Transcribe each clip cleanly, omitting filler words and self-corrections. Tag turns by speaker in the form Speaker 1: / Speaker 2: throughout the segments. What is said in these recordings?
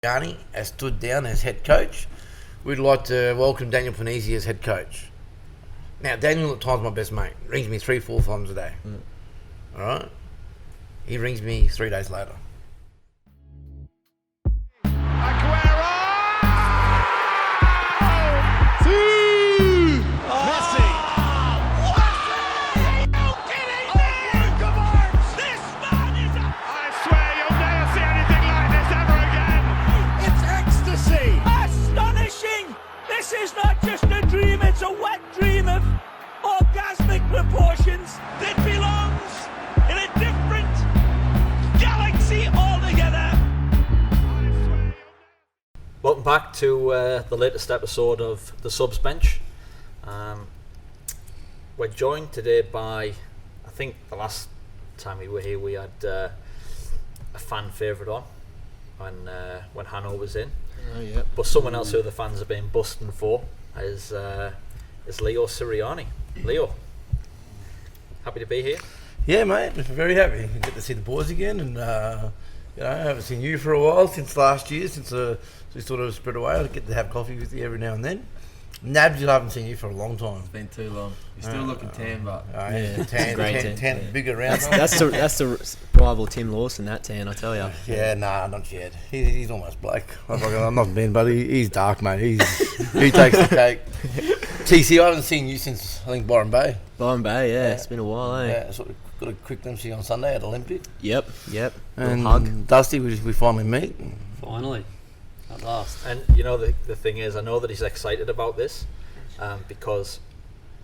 Speaker 1: Sirianni has stood down as head coach. We'd like to welcome Daniel Panisi as head coach. Now, Daniel at times my best mate. Rings me 3-4 times a day. All right? He rings me 3 days later.
Speaker 2: This is not just a dream, it's a wet dream of orgasmic proportions that belongs in a different galaxy altogether.
Speaker 3: Welcome back to the latest episode of The Subs Bench. We're joined today by, I think the last time we were here we had a fan favourite on when Hanno was in.
Speaker 4: Oh, yeah.
Speaker 3: But someone else who the fans have been busting for is Leo Sirianni. Leo, happy to be here?
Speaker 1: Yeah, mate. Very happy. Get to see the boys again, and I haven't seen you for a while since last year. Since we sort of spread away, I get to have coffee with you every now and then. Nabs, I haven't seen you for a long time.
Speaker 4: It's been too long. You're still looking tan, but
Speaker 1: yeah, tan, bigger round.
Speaker 5: That's the rival Tim Lawson, that tan, I tell you.
Speaker 1: Yeah, nah, not yet. He's almost black. I'm not Ben, but he's dark, mate. He takes the cake. TC, I haven't seen you since, I think, Byron Bay.
Speaker 5: Byron Bay, yeah. It's been a while, eh?
Speaker 1: Yeah, sort of got a quick glimpse of you on Sunday at Olympic.
Speaker 5: Yep.
Speaker 1: And
Speaker 5: hug.
Speaker 1: Dusty, we finally meet.
Speaker 6: Finally. At last.
Speaker 3: And you know the thing is, I know that he's excited about this because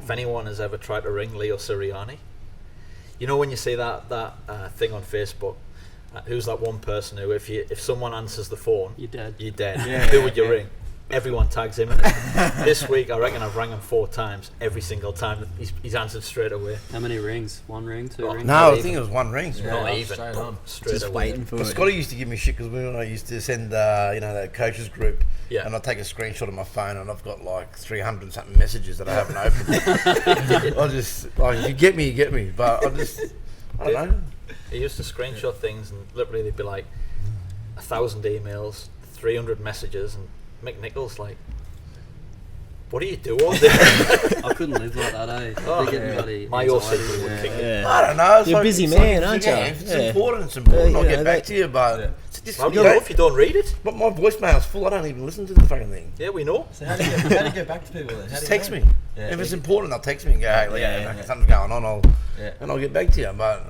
Speaker 3: if anyone has ever tried to ring Leo Sirianni, you know when you see that thing on Facebook, who's that one person who if someone answers the phone,
Speaker 6: you're dead.
Speaker 3: Yeah, who would you ring? Everyone tags him in it. This week I reckon I've rang him 4 times. Every single time he's answered straight away.
Speaker 6: How many rings? 1 ring, 2 rings?
Speaker 1: No, I think it was 1 ring.
Speaker 3: Not even.
Speaker 4: straight on.
Speaker 3: Straight
Speaker 5: Just
Speaker 3: away.
Speaker 5: waiting for
Speaker 1: But
Speaker 5: it.
Speaker 1: Scotty used to give me shit because when I used to send that coaches group,
Speaker 3: Yeah.
Speaker 1: and I take a screenshot of my phone and I've got like 300 and something messages that I haven't opened. I just like, if you get me, but I don't know.
Speaker 3: He used to screenshot things and literally they'd be like 1,000 emails, 300 messages, and Mick Nichols like, what do you do all day?
Speaker 6: I couldn't live like that, eh?
Speaker 3: Oh,
Speaker 6: They're getting
Speaker 3: yeah.
Speaker 6: bloody
Speaker 3: My
Speaker 6: anxiety.
Speaker 3: OCD would kick in.
Speaker 5: Yeah.
Speaker 1: I don't know.
Speaker 5: You're a busy
Speaker 1: it's
Speaker 5: man, aren't you?
Speaker 1: If it's
Speaker 5: Yeah.
Speaker 1: important, I'll
Speaker 5: Yeah,
Speaker 1: get back to you, but it's just,
Speaker 3: How do you know if you don't read it?
Speaker 1: but my voicemail's full. I don't even listen to the fucking thing.
Speaker 3: Yeah, we know.
Speaker 4: So how do you get back to people then? How
Speaker 1: Just
Speaker 4: do you
Speaker 1: text
Speaker 4: know?
Speaker 1: me.
Speaker 4: Yeah.
Speaker 1: If it's important, they'll text me and go, hey, Leo,
Speaker 4: Yeah.
Speaker 1: something's going on,
Speaker 4: Yeah.
Speaker 1: I'll get back to you. But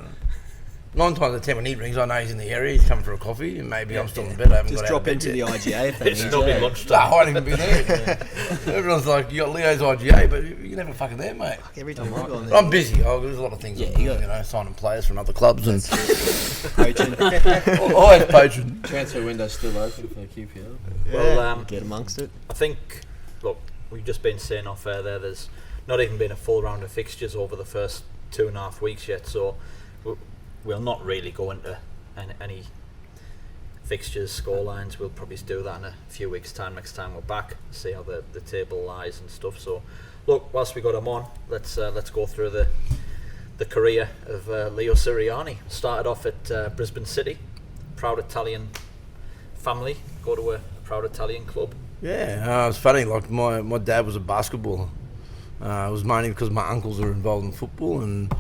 Speaker 1: 9 times out of 10 when he rings, I know he's in the area, he's coming for a coffee, and maybe I'm still in bed. I haven't
Speaker 5: Just
Speaker 1: got
Speaker 5: drop
Speaker 1: out of
Speaker 5: into
Speaker 1: bed
Speaker 5: the
Speaker 1: yet.
Speaker 5: IGA if they
Speaker 3: It's
Speaker 5: need
Speaker 3: not
Speaker 5: you.
Speaker 3: been
Speaker 1: Nah,
Speaker 3: lunchtime.
Speaker 1: I won't even be there. Everyone's like, you got Leo's IGA, but you're never fucking there, mate.
Speaker 5: Every time I go on there.
Speaker 1: I'm busy. There's a lot of things.
Speaker 5: Yeah,
Speaker 1: I'm
Speaker 5: you
Speaker 1: doing, signing players from other clubs and
Speaker 5: Coaching.
Speaker 1: always poaching.
Speaker 4: Transfer window's still open for QPR.
Speaker 3: Well,
Speaker 5: Get amongst it.
Speaker 3: I think, look, we've just been saying off air there's not even been a full round of fixtures over the first 2.5 weeks yet, so we'll not really go into any fixtures, scorelines. We'll probably do that in a few weeks' time, next time we're back, see how the table lies and stuff. So, look, whilst we got him on, let's go through the career of Leo Sirianni. Started off at Brisbane City, proud Italian family, go to a proud Italian club.
Speaker 1: Yeah, it's funny. Like my dad was a basketballer. It was mainly because my uncles were involved in football, and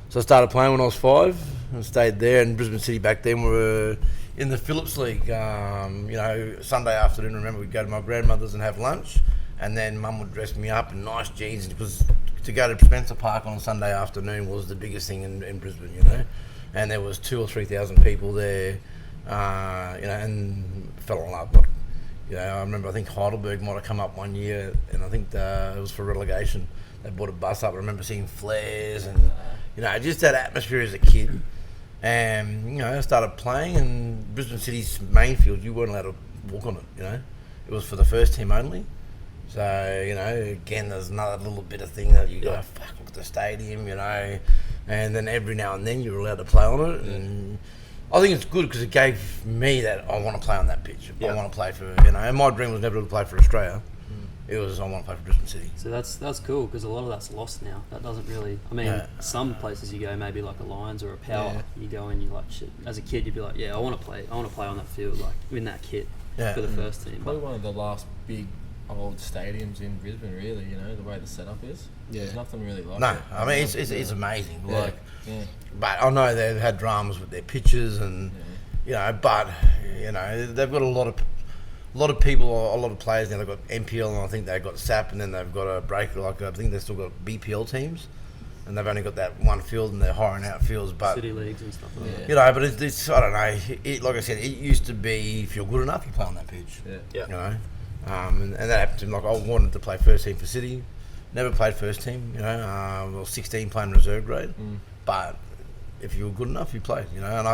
Speaker 1: so I started playing when I was 5 and stayed there. And Brisbane City back then were in the Phillips League. Sunday afternoon, remember, we'd go to my grandmother's and have lunch, and then Mum would dress me up in nice jeans because to go to Spencer Park on a Sunday afternoon was the biggest thing in Brisbane, And there was 2,000 or 3,000 people there, and fell in love. I remember, I think Heidelberg might have come up one year, and I think it was for relegation. They brought a bus up. I remember seeing flares and, just that atmosphere as a kid. And, I started playing, and Brisbane City's main field, you weren't allowed to walk on it, It was for the first team only. So, again, there's another little bit of thing that you go, fuck, look at the stadium, and then every now and then you're allowed to play on it. And I think it's good because it gave me that I want to play on that pitch. I want to play for, and my dream was never to play for Australia. It was, I want to play for Brisbane City.
Speaker 6: So that's cool because a lot of that's lost now. That doesn't really. I mean, some places you go, maybe like a Lions or a Power. You go and you like shit. As a kid, you'd be like, I want to play on that field, like in that kit.
Speaker 1: Yeah.
Speaker 6: for the first team.
Speaker 4: Probably
Speaker 6: But
Speaker 4: one of the last big old stadiums in Brisbane, really, you know, the way the setup is.
Speaker 5: Yeah.
Speaker 4: There's nothing really like
Speaker 1: No,
Speaker 4: it.
Speaker 1: I mean it's amazing.
Speaker 4: Yeah.
Speaker 1: Like,
Speaker 4: Yeah.
Speaker 1: but I know they've had dramas with their pitches and you know, but you know they've got a lot of people, a lot of players now. They've got NPL and I think they've got SAP and then they've got a break. Like I think they've still got BPL teams, and they've only got that one field and they're hiring out fields. But
Speaker 6: city leagues and stuff like that.
Speaker 1: you know, but it's I don't know. Like I said, it used to be if you're good enough, you play on that pitch.
Speaker 3: Yeah.
Speaker 1: You know, and that happened to me. Like I wanted to play first team for City, never played first team. You know, I was 16 playing reserve grade, but if you were good enough, you played. You know, and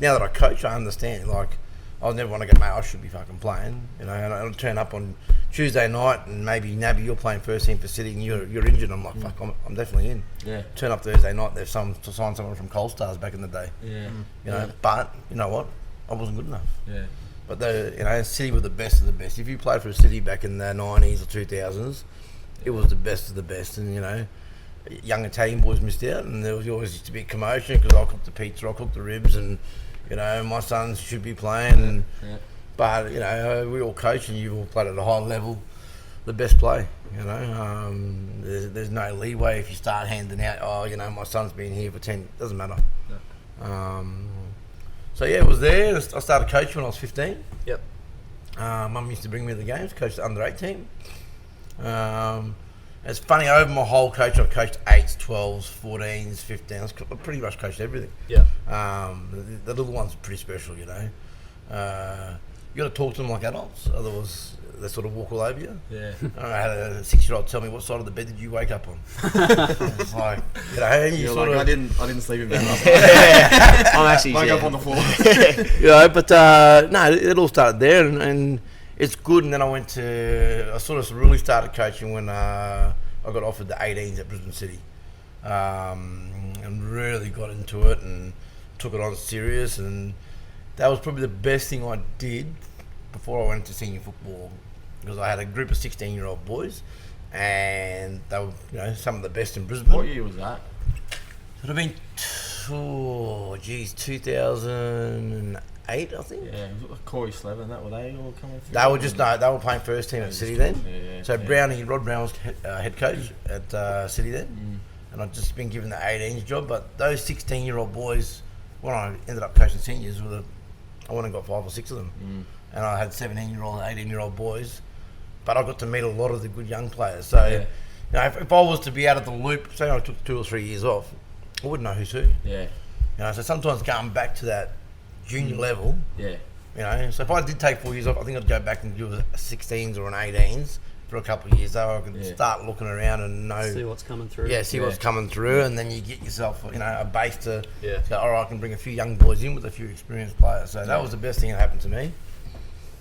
Speaker 1: now that I coach, I understand. Like I was never want to go, mate, I should be fucking playing. You know, and I'll turn up on Tuesday night and maybe Nabby, you're playing first team for City and you're injured. I'm like, fuck, I'm definitely in.
Speaker 4: Yeah.
Speaker 1: Turn up Thursday night, they've signed someone from Coal Stars back in the day.
Speaker 4: Yeah.
Speaker 1: You know, but you know what? I wasn't good enough.
Speaker 4: Yeah.
Speaker 1: But City were the best of the best. If you played for a City back in the 90s or 2000s, it was the best of the best. And you know, young Italian boys missed out, and there was always used to be a commotion because I cooked the pizza, I cooked the ribs, and you know, my sons should be playing. And but you know, we all coach, and you've all played at a high level. The best play, you know. There's no leeway if you start handing out. Oh, you know, my son's been here for 10. Doesn't matter. So yeah, it was there. I started coaching when I was 15.
Speaker 3: Yep.
Speaker 1: Mum used to bring me to the games. Coached the under 18. It's funny. Over my whole coach, I've coached 8s, 12s, 14s, 15s. I pretty much coached everything.
Speaker 3: Yeah.
Speaker 1: The little ones are pretty special, you know. You got to talk to them like adults, otherwise they sort of walk all over you.
Speaker 4: Yeah.
Speaker 1: I had a 6-year-old tell me, what side of the bed did you wake up on? It's like, you know, and you
Speaker 4: You're
Speaker 1: sort
Speaker 4: like,
Speaker 1: of,
Speaker 4: I didn't sleep in bed last night.
Speaker 5: I'm actually
Speaker 4: Wake
Speaker 5: yeah.
Speaker 4: up on the floor.
Speaker 1: you know, but no, it all started there, and it's good. And then I sort of really started coaching when I got offered the 18s at Brisbane City, and really got into it and took it on serious. And that was probably the best thing I did before I went into senior football, because I had a group of 16-year-old boys, and they were, you know, some of the best in Brisbane.
Speaker 4: What year was that?
Speaker 1: It would have been, 2008, I think.
Speaker 4: Yeah, was it like Corey Slevin, that were they all coming through?
Speaker 1: They were they were playing first team at City then.
Speaker 4: Yeah,
Speaker 1: So Rod Brown was head coach at City then, and I'd just been given the 18s job. But those 16-year-old boys, when I ended up coaching seniors, I went and got 5 or 6 of them, and I had 17-year-old, 18-year-old boys. But I got to meet a lot of the good young players. So, you know, if I was to be out of the loop, say I took 2 or 3 years off, I wouldn't know who's who.
Speaker 4: Yeah.
Speaker 1: You know, so sometimes going back to that junior level,
Speaker 4: Yeah.
Speaker 1: you know, so if I did take 4 years off, I think I'd go back and do a 16s or an 18s for a couple of years, so I could start looking around and know.
Speaker 6: See what's coming through.
Speaker 1: Yeah, see what's coming through, and then you get yourself, you know, a base to
Speaker 3: Yeah.
Speaker 1: go, all right, I can bring a few young boys in with a few experienced players. So that was the best thing that happened to me.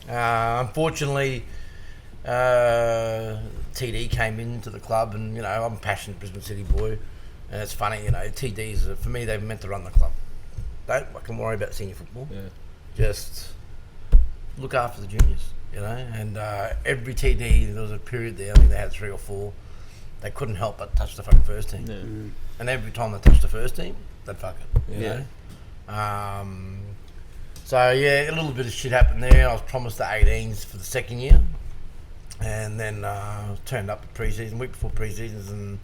Speaker 1: Unfortunately, TD came into the club, and, you know, I'm a passionate Brisbane City boy, and it's funny, you know, TDs, for me, they're meant to run the club. Don't fucking worry about senior football.
Speaker 4: Yeah.
Speaker 1: Just look after the juniors, you know. And every TD, there was a period there, I think they had 3 or 4, they couldn't help but touch the fucking first team.
Speaker 4: Yeah.
Speaker 1: And every time they touched the first team, they'd fuck it, you
Speaker 4: Yeah.
Speaker 1: know. So, yeah, a little bit of shit happened there. I was promised the 18s for the second year. And then turned up at pre-season, week before pre-seasons, and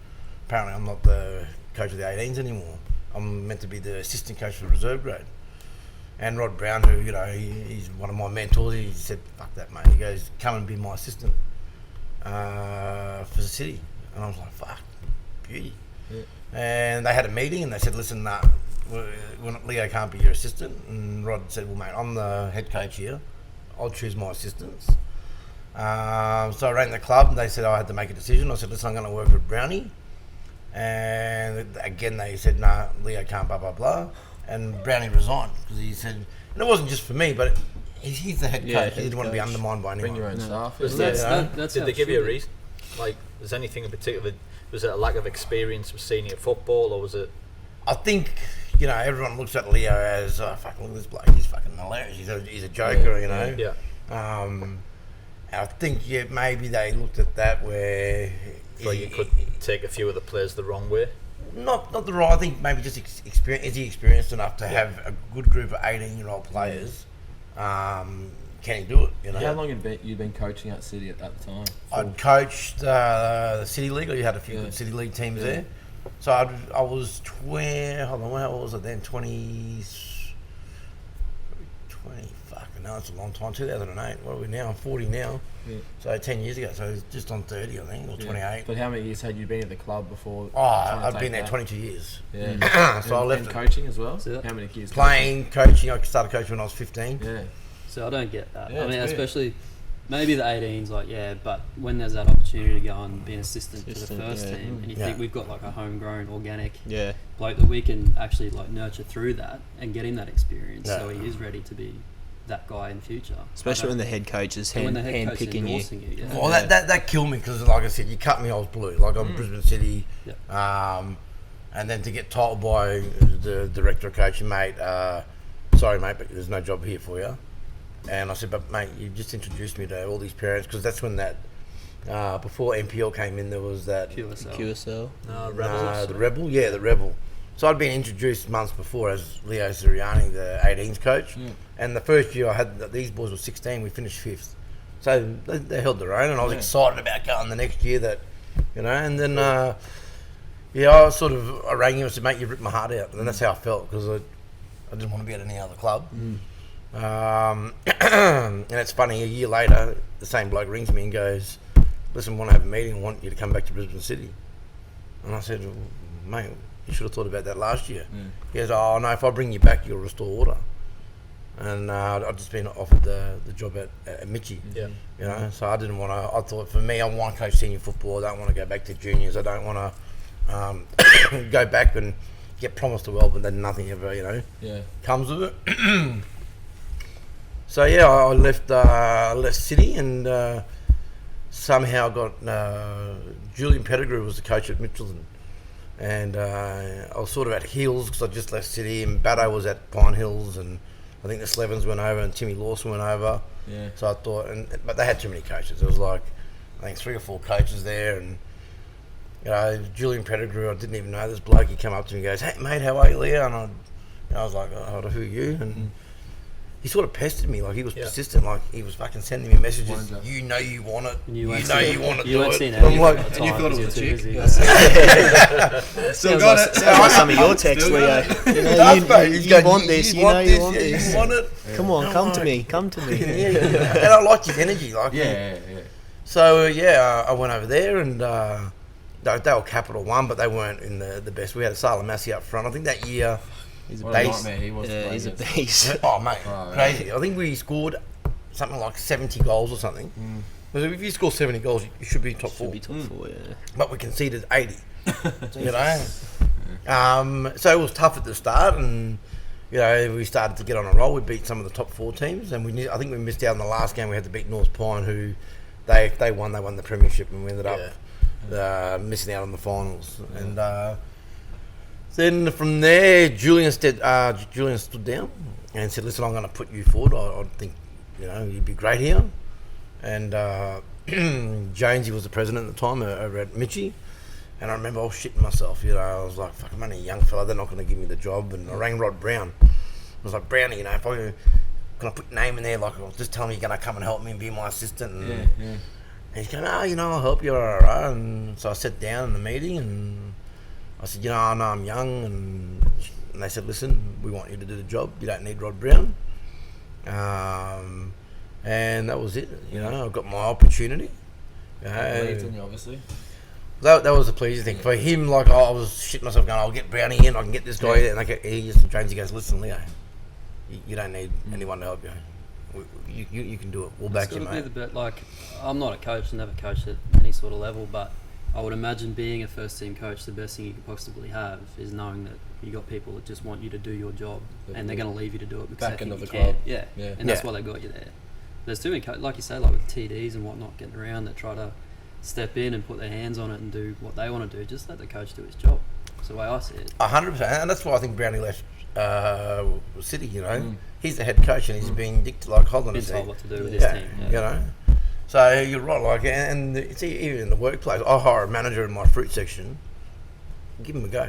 Speaker 1: apparently I'm not the coach of the 18s anymore. I'm meant to be the assistant coach for the reserve grade. And Rod Brown, who, you know, he's one of my mentors, he said, fuck that, mate. He goes, come and be my assistant for the City. And I was like, fuck, beauty.
Speaker 4: Yeah.
Speaker 1: And they had a meeting, and they said, listen, Leo can't be your assistant. And Rod said, well, mate, I'm the head coach here. I'll choose my assistants. So I ran the club, and they said I had to make a decision. I said, listen, I'm going to work with Brownie. And again, they said, nah, Leo can't, blah, blah, blah. And Brownie resigned, because he said, and it wasn't just for me, but he's the head coach.
Speaker 4: Yeah,
Speaker 1: He didn't
Speaker 4: head
Speaker 1: want to be
Speaker 4: coach.
Speaker 1: undermined by anyone.
Speaker 4: Bring your own staff.
Speaker 3: Was
Speaker 1: Yeah.
Speaker 6: That's
Speaker 3: Did
Speaker 6: how
Speaker 3: they
Speaker 6: it
Speaker 3: give you a
Speaker 6: should be.
Speaker 3: reason? Like, was anything in particular? Was it a lack of experience with senior football, or was it?
Speaker 1: I think, you know, everyone looks at Leo as, oh, fuck, look at this bloke, he's fucking hilarious. He's a joker, you know.
Speaker 3: Yeah.
Speaker 1: I think, yeah, maybe they looked at that where...
Speaker 3: Like you could take a few of the players the wrong way.
Speaker 1: Not the right. I think maybe just experience. Is he experienced enough to have a good group of 18-year-old players can he do it? You know.
Speaker 4: How long had you been coaching at City at that time?
Speaker 1: I'd coached the City League. You had a few good City League teams there. So I was 20. Hold on, how old was I then? 20. Fucking no, it's a long time. 2008. What are we now? I'm 40 now. Yeah. So 10 years ago. So just on 30, I think, or 28.
Speaker 4: But how many years had you been at the club before?
Speaker 1: I've been there 22 years.
Speaker 4: Yeah.
Speaker 1: So I left
Speaker 4: and coaching as well.
Speaker 6: So
Speaker 4: how many years?
Speaker 1: Playing, coaching. I started coaching when I was 15.
Speaker 4: Yeah.
Speaker 6: So I don't get that.
Speaker 4: Yeah,
Speaker 6: I mean,
Speaker 4: it's
Speaker 6: especially maybe the 18s, like, but when there's that opportunity to go and be an assistant to the first team, and you think we've got like a homegrown, organic bloke that we can actually like nurture through that and get him that experience, so he is ready to be that guy in future.
Speaker 5: Especially when the head coach is hand picking you.
Speaker 1: Well, that killed me because, like I said, you cut me, I was blue. Like I'm Brisbane City, and then to get told by the director of coaching, mate, sorry mate, but there's no job here for you. And I said, but mate, you just introduced me to all these parents, because that's when that before NPL came in, there was that
Speaker 5: QSL.
Speaker 1: The Rebel, the Rebel. So I'd been introduced months before as Leo Sirianni, the 18s coach, and the first year I had these boys were 16. We finished 5th, so they held their own, and I was excited about going the next year. That, you know, and then I sort of rang him and said, mate, you ripped my heart out, and that's how I felt, because I didn't want to be at any other club. And it's funny, a year later, the same bloke rings me and goes, listen, I want to have a meeting, I want you to come back to Brisbane City. And I said, well, mate, you should have thought about that last year. He goes, oh no, if I bring you back, you'll restore order. And I'd just been offered the job at Mitchie. You know, so I didn't want to, I thought for me, I want to coach senior football, I don't want to go back to juniors, I don't want to go back and get promised the world, but then nothing ever, you know, comes of it. So I left City, and somehow got Julian Pettigrew was the coach at Mitchelton, and I was sort of at heels because I just left City, and Batto was at Pine Hills, and I think the Slevins went over and Timmy Lawson went over. So I thought, but they had too many coaches. There was like I think 3 or 4 coaches there, and you know, Julian Pettigrew, I didn't even know this bloke. He came up to me and goes, "Hey mate, how are you, Leo?" And I was like, "Oh, who are you?" And he sort of pestered me, like he was persistent, like he was fucking sending me messages. You know you want it. You want to do it.
Speaker 6: I'm like,
Speaker 4: and you thought it was a chick.
Speaker 5: Still got it. Sounds like some of your texts, Leo. You want this. You know you want this.
Speaker 1: You want it.
Speaker 5: Come on, come to me.
Speaker 1: And I liked his energy, like So I went over there, and they were Capital One, but they weren't in the best. We had a Salamassi up front. I think that year.
Speaker 4: He's a beast.
Speaker 5: He's a beast.
Speaker 1: Oh, mate, crazy. I think we scored something like 70 goals or something. Because if you score 70 goals, you should be top 4. But we conceded 80, you know. So it was tough at the start, and, you know, we started to get on a roll. We beat some of the top 4 teams, and I think we missed out on the last game. We had to beat North Pine, who they won the premiership, and we ended up missing out on the finals. And then from there, Julian stood down and said, "Listen, I'm going to put you forward. I think, you know, you'd be great here." And Jonesy was the president at the time over at Mitchie, and I remember I was shitting myself. You know, I was like, "Fuck, I'm only a young fella. They're not going to give me the job." And I rang Rod Brown. I was like, "Brownie, you know, if I can I put your name in there? Like, just tell me you're going to come and help me and be my assistant." And he's going, "Oh, you know, I'll help you." All right. And so I sat down in the meeting and I said, "You know, I know I'm young," and they said, "Listen, we want you to do the job. You don't need Rod Brown." And that was it. You know, I got my opportunity.
Speaker 4: Obviously.
Speaker 1: That was a pleasing thing for him. Like I was shitting myself, going, "I'll get Brownie in. I can get this guy in." And Jonesy goes, "Listen, Leo, you don't need anyone to help you. You can do it. We'll back you, mate."
Speaker 6: Like, I'm not a coach, never coached at any sort of level, but I would imagine being a first team coach, the best thing you could possibly have is knowing that you got people that just want you to do your job, and they're going to leave you to do it because they think you can. And that's why they got you there. There's too many, like you say, like with TDs and whatnot getting around that try to step in and put their hands on it and do what they want to do. Just let the coach do his job. That's the way I see it.
Speaker 1: 100%, and that's why I think Brownie left City. You know, he's the head coach and he's being dictated. Like, hold on a second,
Speaker 6: told what to do with his team.
Speaker 1: You know. So you're right, like, and it's even in the workplace. I hire a manager in my fruit section, give him a go.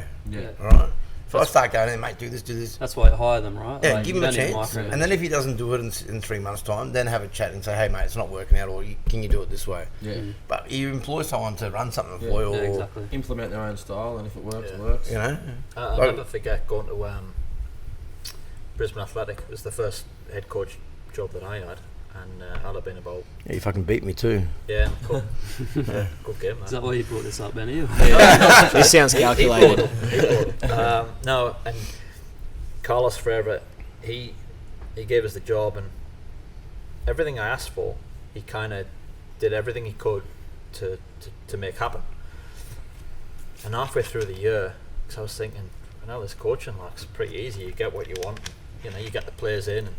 Speaker 1: All right. If I start going, mate, do this.
Speaker 6: That's why you hire them, right?
Speaker 1: Yeah,
Speaker 6: Like,
Speaker 1: give
Speaker 6: you
Speaker 1: him a
Speaker 6: don't need
Speaker 1: chance.
Speaker 6: micromanage.
Speaker 1: And then if he doesn't do it in 3 months' time, then have a chat and say, hey, mate, it's not working out, or can you do it this way?
Speaker 4: Yeah.
Speaker 1: But you employ someone to run something
Speaker 4: Yeah.
Speaker 1: for you, or,
Speaker 6: Yeah, exactly.
Speaker 4: Implement their own style, and if it works,
Speaker 3: Yeah.
Speaker 4: it works.
Speaker 1: you know.
Speaker 3: I'll
Speaker 1: Like-
Speaker 3: never forget going to Brisbane Athletic. It was the first head coach job that I had, and I'll have been about
Speaker 1: Yeah, you fucking beat me too.
Speaker 3: in the cup. Good game, man.
Speaker 6: Is that why you brought this up, Benny?
Speaker 5: This sounds calculated.
Speaker 3: No, and Carlos Ferreira, he gave us the job, and everything I asked for, he kind of did everything he could to make happen. And halfway through the year, because I was thinking, I know this coaching like's pretty easy. You get what you want, you get the players in. And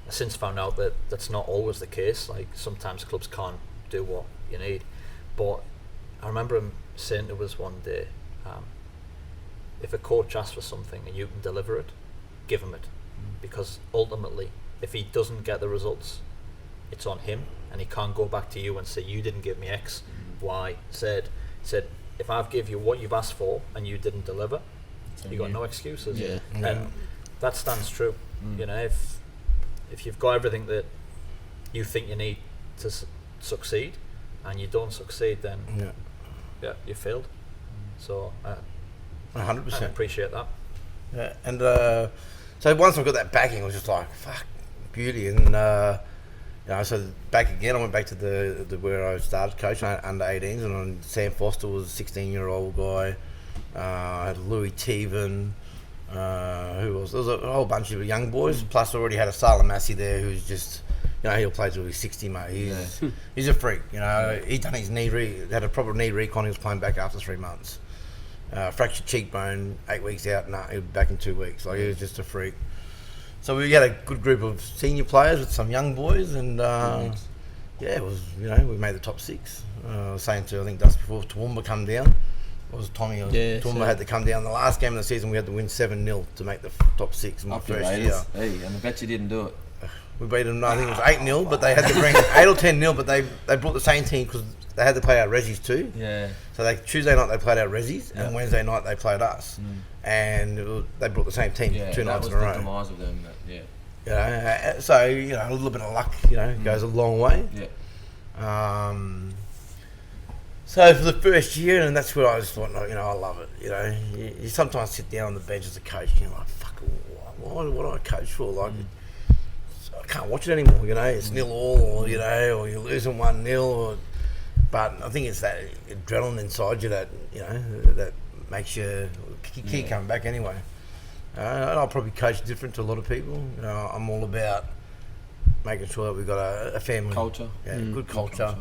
Speaker 3: I since found out that that's not always the case. Like, sometimes clubs can't do what you need. But I remember him saying to us one day, if a coach asks for something and you can deliver it, give him it. Because ultimately, if he doesn't get the results, it's on him, and he can't go back to you and say, you didn't give me X, Y, Z. Said, if I've give you what you've asked for and you didn't deliver, you got no excuses.
Speaker 5: Yeah.
Speaker 3: And that stands true. If you've got everything that you think you need to succeed, and you don't succeed, then you failed. So
Speaker 1: 100%.
Speaker 3: I appreciate that.
Speaker 1: Yeah, and so once I got that backing, I was just like, fuck, beauty. And so back again, I went back to the where I started coaching under 18s, and Sam Foster was a 16-year-old guy. I had Louis Teven. Who else? There was a whole bunch of young boys. Plus, I already had a Salah Massey there, who's just, he'll play till he's 60, mate. He's a freak. He'd done his had a proper knee recon. He was playing back after 3 months. Fractured cheekbone, 8 weeks out. He'll be back in 2 weeks. Like, he was just a freak. So we had a good group of senior players with some young boys, and it was, we made the top 6. I was saying to, I think just before Toowoomba come down, it was Tommy. Toowoomba had to come down. The last game of the season, we had to win 7-0 to make the top 6 in my first year.
Speaker 4: Hey, and I bet you didn't do it.
Speaker 1: We beat them, I think it was 8-0, but they had to bring 8 or 10-0, but they brought the same team because they had to play our Rezzies too.
Speaker 4: Yeah.
Speaker 1: So Tuesday night they played our Rezzies, and Wednesday night they played us. And they brought the same team 2 nights in a row.
Speaker 4: That was the demise of them.
Speaker 1: So a little bit of luck, goes a long way.
Speaker 4: Yeah.
Speaker 1: So for the first year, and that's where I just thought, I love it. You sometimes sit down on the bench as a coach, and you're like, fuck, what do I coach for? Like, I can't watch it anymore. It's 0-0, or or you're losing 1-0. But I think it's that adrenaline inside you that that makes you keep coming back anyway. And I'll probably coach different to a lot of people. I'm all about making sure that we've got a family
Speaker 4: Culture.
Speaker 1: Yeah, good culture.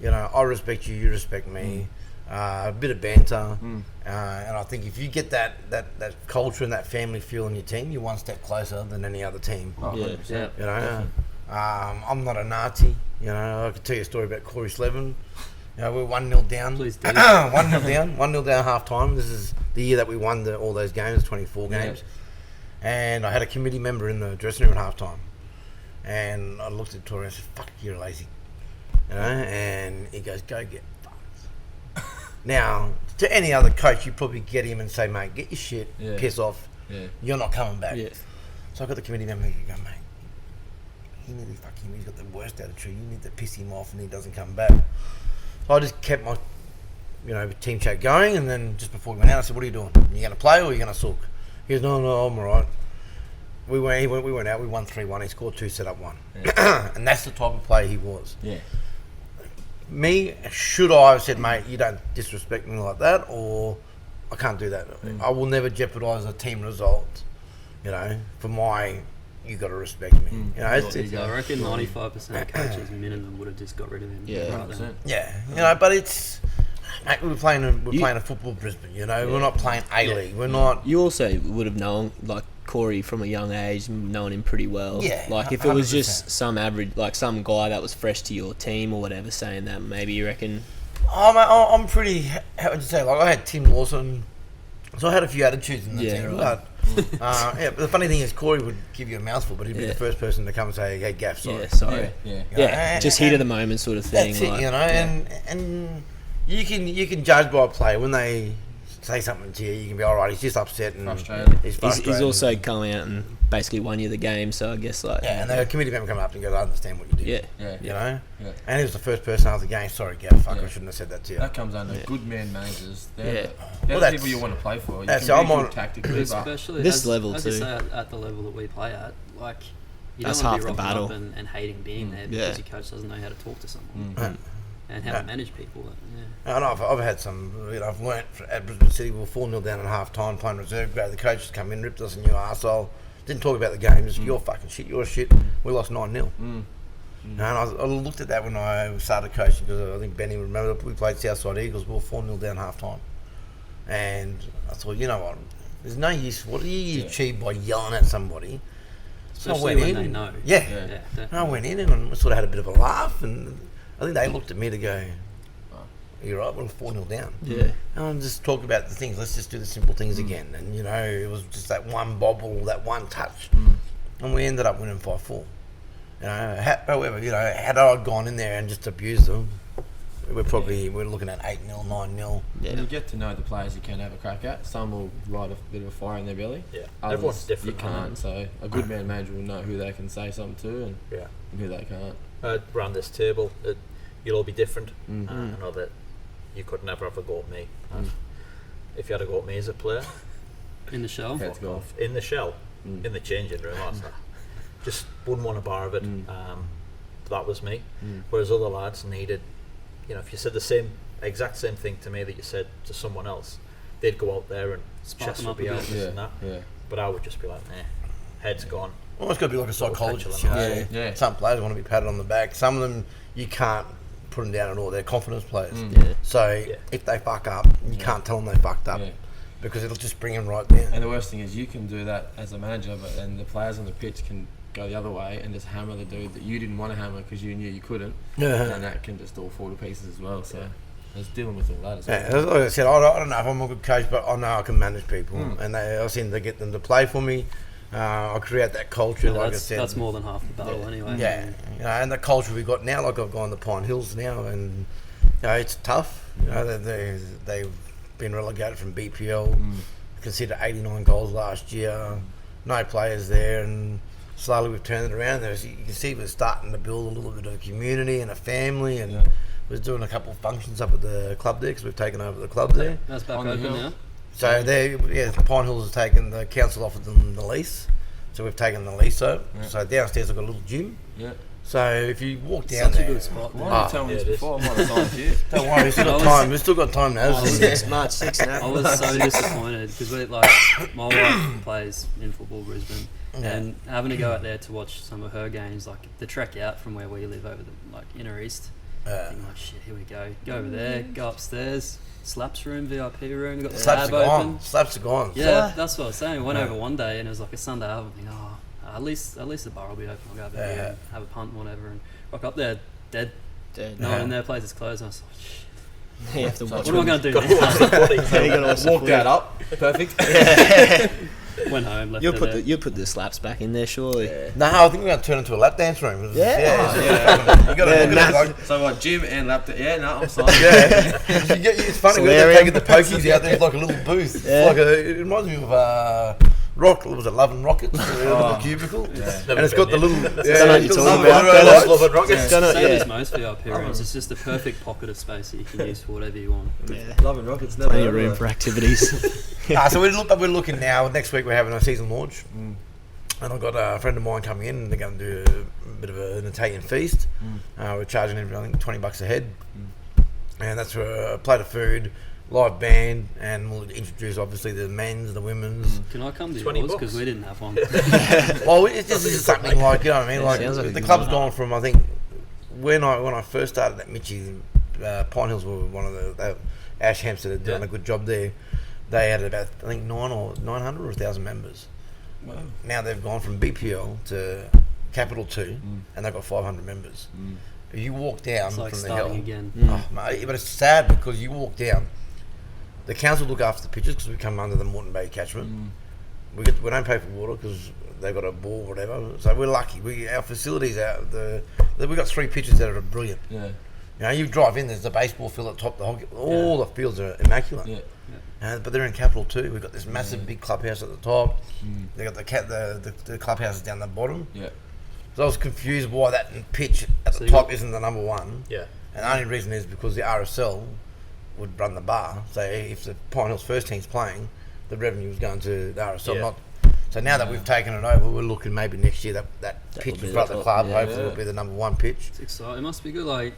Speaker 1: I respect you, you respect me. A bit of banter, and I think if you get that culture and that family feel in your team, you're one step closer than any other team.
Speaker 4: Oh,
Speaker 5: Yeah.
Speaker 1: I'm not a Nazi. I could tell you a story about Corey Slevin. We're 1-0 down.
Speaker 6: Please do.
Speaker 1: 1-0 down half time. This is the year that we won all those games, 24 games. And I had a committee member in the dressing room at half time. And I looked at Tori and I said, fuck, you're lazy. And he goes, go get fucked. Now, to any other coach, you probably get him and say, mate, get your shit, piss off.
Speaker 4: Yeah.
Speaker 1: You're not coming back.
Speaker 5: Yeah.
Speaker 1: So I got the committee member and go, mate, you need to fuck him. He's got the worst attitude. You need to piss him off and he doesn't come back. So I just kept my, team chat going, and then just before we went out, I said, what are you doing? Are you going to play or are you going to sulk? He goes, no, I'm all right. We went out, we won 3-1. He scored 2, set up 1. Yeah. And that's the type of player he was.
Speaker 4: Yeah.
Speaker 1: Me, should I have said, mate, you don't disrespect me like that, or I can't do that. I will never jeopardise a team result, for my, you got to respect me.
Speaker 6: I reckon 95% of coaches minimum would have just got rid of him.
Speaker 5: Yeah.
Speaker 6: Right then.
Speaker 1: Yeah, but it's, mate, we're playing a football Brisbane, we're not playing A-League, we're not.
Speaker 5: You also would have known, like, Corey from a young age, known him pretty well.
Speaker 1: Yeah,
Speaker 5: like if it was
Speaker 1: 100%.
Speaker 5: just some average, like some guy that was fresh to your team or whatever, saying that, maybe you reckon.
Speaker 1: Oh, mate, I'm pretty, how would you say, like I had Tim Lawson, so I had a few attitudes in the team.
Speaker 5: Right.
Speaker 1: But the funny thing is, Corey would give you a mouthful, but he'd be the first person to come and say, hey, Gaff, sorry.
Speaker 5: Yeah, sorry.
Speaker 4: Yeah.
Speaker 5: Just heat of the moment sort of thing.
Speaker 1: That's it, and you can judge by a player when they say something to you, you can be all right. He's just upset and
Speaker 4: Frustrated.
Speaker 1: He's frustrated.
Speaker 5: He's also come out and basically won you the game, so I guess like
Speaker 1: and the committee member come up and goes, I understand what you did.
Speaker 5: Yeah.
Speaker 1: You know?
Speaker 4: Yeah.
Speaker 1: And he was the first person after the game, sorry, Gav, fuck, I shouldn't have said that to you.
Speaker 4: That comes under good man managers. They're
Speaker 1: Well,
Speaker 4: the people you want to play for. You
Speaker 1: that's-
Speaker 4: can
Speaker 1: I'm
Speaker 4: be
Speaker 1: on-
Speaker 4: good tactically, but
Speaker 6: Especially
Speaker 5: This
Speaker 6: as,
Speaker 5: level
Speaker 6: as you
Speaker 5: too.
Speaker 6: say, at the level that we play at, like you
Speaker 5: That's
Speaker 6: don't want to
Speaker 5: half
Speaker 6: be
Speaker 5: the
Speaker 6: rocking
Speaker 5: battle.
Speaker 6: up and hating being there because your coach doesn't know how to talk to someone and how to manage people.
Speaker 1: And I've had some, I've learnt at Brisbane City, we were 4-0 down at half time playing reserve grade. The coach come in, ripped us a new arsehole. Didn't talk about the game, just you're fucking shit, you're shit. We lost 9-0. And I looked at that when I started coaching because I think Benny would remember we played Southside Eagles, we were 4-0 down half time. And I thought, you know what, there's no use, what do you achieve by yelling at somebody?
Speaker 6: Especially when they know.
Speaker 1: Yeah. And I went in and I sort of had a bit of a laugh and I think they looked at me to go, you're right, we're 4-0 down.
Speaker 5: Yeah.
Speaker 1: And just talk about the things. Let's just do the simple things again. And, it was just that one bobble, that one touch. And we ended up winning 5-4. However, had I gone in there and just abused them, we're looking at 8-0, 9-0.
Speaker 4: when you get to know the players you can have a crack at, some will light a bit of a fire in their belly.
Speaker 3: Yeah.
Speaker 4: Others,
Speaker 3: Everyone's different.
Speaker 4: You can't. So a good man manager will know who they can say something to and who they can't.
Speaker 3: Around this table, you'll all be different. I know that you could never have a go at me. If you had a go at me as a player,
Speaker 6: In the shell.
Speaker 4: Heads go off.
Speaker 3: in the shell, in the changing room, just wouldn't want a bar of it. That was me. Whereas other lads needed, if you said the exact same thing to me that you said to someone else, they'd go out there and
Speaker 6: Spark
Speaker 3: chest
Speaker 6: them
Speaker 3: would
Speaker 6: up
Speaker 3: be
Speaker 6: a
Speaker 3: out,
Speaker 6: bit.
Speaker 3: this and that.
Speaker 4: Yeah.
Speaker 3: But I would just be like, head's gone.
Speaker 1: Almost got to be like a psychologist,
Speaker 3: petulant.
Speaker 4: Yeah.
Speaker 1: Some players want to be patted on the back. Some of them, you can't put them down at all. They're confidence players. So if they fuck up, you can't tell them they fucked up because it'll just bring them right down.
Speaker 4: And the worst thing is you can do that as a manager, but then the players on the pitch can go the other way and just hammer the dude that you didn't want to hammer because you knew you couldn't. And that can just all fall to pieces as well. So there's dealing with all that as well.
Speaker 1: Like I said, I don't know if I'm a good coach, but I know I can manage people. And I seem to get them to play for me. I create that culture, like I said.
Speaker 6: That's more than half the battle anyway.
Speaker 1: Yeah, and the culture we've got now, like I've gone to Pine Hills now, and it's tough. They've been relegated from BPL, considered 89 goals last year, no players there, and slowly we've turned it around. You can see we're starting to build a little bit of a community and a family, and we're doing a couple of functions up at the club there because we've taken over the club there.
Speaker 6: That's back
Speaker 4: On the
Speaker 6: open
Speaker 4: hill.
Speaker 6: now.
Speaker 1: So Pine Hills has taken, the council offered them the lease, so we've taken the lease up. So downstairs I've got a little gym.
Speaker 4: Yeah.
Speaker 1: So if you walk down
Speaker 6: Such
Speaker 1: there,
Speaker 6: a good spot.
Speaker 4: Why didn't you tell me this
Speaker 3: it is.
Speaker 4: before? I might have signed you.
Speaker 1: don't worry, we've still got time. We've still got time now.
Speaker 5: March 6 now.
Speaker 6: I was so disappointed because my wife plays in football Brisbane, and having to go out there to watch some of her games, like the trek out from where we live over the inner east. Thinking like, shit, here we go. Go over there, go upstairs, slaps room, VIP room. Got the
Speaker 1: Slaps
Speaker 6: tab
Speaker 1: are
Speaker 6: open.
Speaker 1: gone. Slaps are gone.
Speaker 6: Yeah, that's what I was saying. Went over one day and it was like a Sunday. I was thinking, at least the bar will be open. I'll go over there and have a punt and whatever. And rock up there, dead. No one in there. Place is closed. And I was like, shit.
Speaker 5: You have to watch
Speaker 6: What am I going to do
Speaker 3: Got to watch the footy.
Speaker 5: You gotta watch the
Speaker 4: Walk
Speaker 5: footy.
Speaker 4: that up. Perfect.
Speaker 6: Went home, left
Speaker 5: You'll
Speaker 6: it
Speaker 5: put
Speaker 6: there.
Speaker 5: you'll put the slaps back in there, surely.
Speaker 1: No, I think we're going to turn it into a lap dance room. You got
Speaker 5: Yeah.
Speaker 1: to look at it.
Speaker 4: So what, gym and laptop? Yeah, no, I'm signed.
Speaker 1: It's funny, we're taking the pokies out there. It's like a little booth. It's
Speaker 5: Yeah.
Speaker 1: like it reminds me of was it Love and Rockets? The cubicle. And it's got the little.
Speaker 5: Don't know what you're talking about.
Speaker 3: Love and Rockets.
Speaker 5: Don't know-
Speaker 6: Same
Speaker 5: yeah.
Speaker 6: as most VIP rooms. It's just a perfect pocket of space that you can use for whatever you want.
Speaker 5: Yeah.
Speaker 4: Love and Rockets, never
Speaker 5: Plenty of
Speaker 4: heard
Speaker 5: room
Speaker 4: of
Speaker 5: for activities.
Speaker 1: So we're looking now. Next week we're having a season launch. And I've got a friend of mine coming in and they're going to do a bit of an Italian feast. We're charging them, I think, $20 a head. And that's for a plate of food, live band, and we'll introduce obviously the men's, the women's.
Speaker 6: Can I come to
Speaker 3: $20
Speaker 6: yours? Because we didn't have one.
Speaker 1: Well, it's just something like, you know what I mean? Like,
Speaker 5: sounds like a
Speaker 1: the
Speaker 5: good
Speaker 1: club's
Speaker 5: one.
Speaker 1: gone from, I think, when I first started at Mitchie, Pine Hills were one of the Ash Hampstead had done a good job there. They had about, I think, 900 or 1,000 members.
Speaker 4: Wow.
Speaker 1: Now they've gone from BPL to Capital 2, and they've got 500 members. You walk down
Speaker 6: It's like
Speaker 1: from the
Speaker 6: starting
Speaker 1: hill.
Speaker 6: again.
Speaker 1: Oh, mate, but it's sad because you walk down. The council look after the pitches because we come under the Moreton Bay catchment. We don't pay for water because they've got a bore or whatever. So we're lucky. Our facilities we've got 3 pitches that are brilliant.
Speaker 4: Yeah.
Speaker 1: You know, you drive in, there's the baseball field at the top, all the fields are immaculate.
Speaker 4: Yeah.
Speaker 1: But they're in capital too. We've got this massive big clubhouse at the top. They got the clubhouses down the bottom.
Speaker 4: Yeah.
Speaker 1: So I was confused why that pitch at the top isn't the number one.
Speaker 3: Yeah.
Speaker 1: And the only reason is because the RSL would run the bar. So if the Pine Hills first team's playing, the revenue was going to the RSL.
Speaker 3: Yeah.
Speaker 1: So now that we've taken it over, we're looking maybe next year that pitch in front of the club hopefully will be the number one pitch.
Speaker 6: It's exciting. It must be good, like,